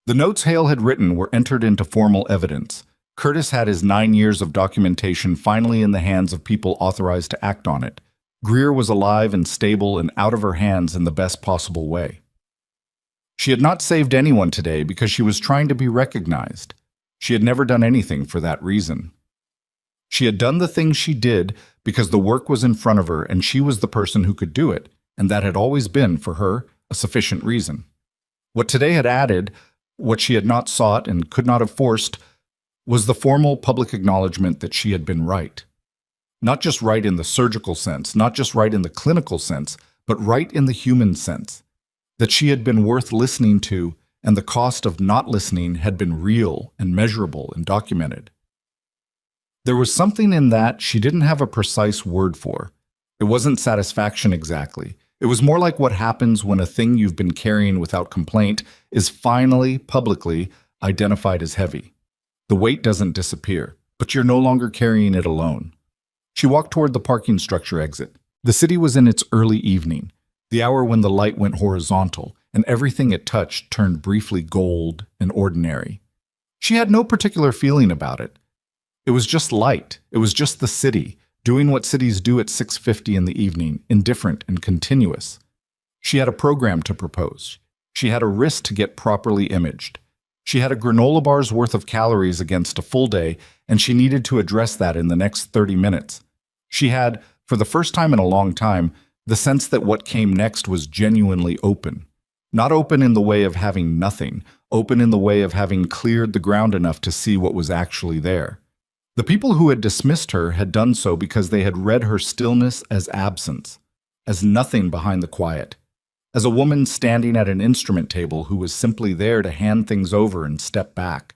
The notes Hale had written were entered into formal evidence. Curtis had his 9 years of documentation finally in the hands of people authorized to act on it. Greer was alive and stable and out of her hands in the best possible way. She had not saved anyone today because she was trying to be recognized. She had never done anything for that reason. She had done the things she did because the work was in front of her and she was the person who could do it, and that had always been, for her, a sufficient reason. What today had added, what she had not sought and could not have forced, was the formal public acknowledgement that she had been right. Not just right in the surgical sense, not just right in the clinical sense, but right in the human sense. That she had been worth listening to and the cost of not listening had been real and measurable and documented. There was something in that she didn't have a precise word for. It wasn't satisfaction exactly. It was more like what happens when a thing you've been carrying without complaint is finally, publicly, identified as heavy. The weight doesn't disappear, but you're no longer carrying it alone. She walked toward the parking structure exit. The city was in its early evening, the hour when the light went horizontal, and everything it touched turned briefly gold and ordinary. She had no particular feeling about it. It was just light. It was just the city, doing what cities do at 6:50 in the evening, indifferent and continuous. She had a program to propose. She had a wrist to get properly imaged. She had a granola bar's worth of calories against a full day, and she needed to address that in the next 30 minutes. She had, for the first time in a long time, the sense that what came next was genuinely open. Not open in the way of having nothing, open in the way of having cleared the ground enough to see what was actually there. The people who had dismissed her had done so because they had read her stillness as absence, as nothing behind the quiet, as a woman standing at an instrument table who was simply there to hand things over and step back.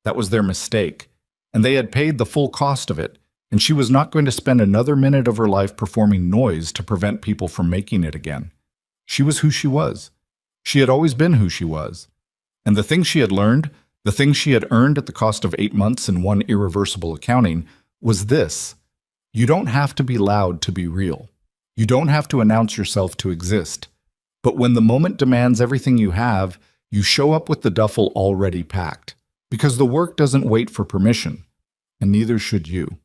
That was their mistake, and they had paid the full cost of it, and she was not going to spend another minute of her life performing noise to prevent people from making it again. She was who she was. She had always been who she was. And the things she had learned, the things she had earned at the cost of 8 months and one irreversible accounting, was this: you don't have to be loud to be real. You don't have to announce yourself to exist. But when the moment demands everything you have, you show up with the duffel already packed. Because the work doesn't wait for permission, and neither should you.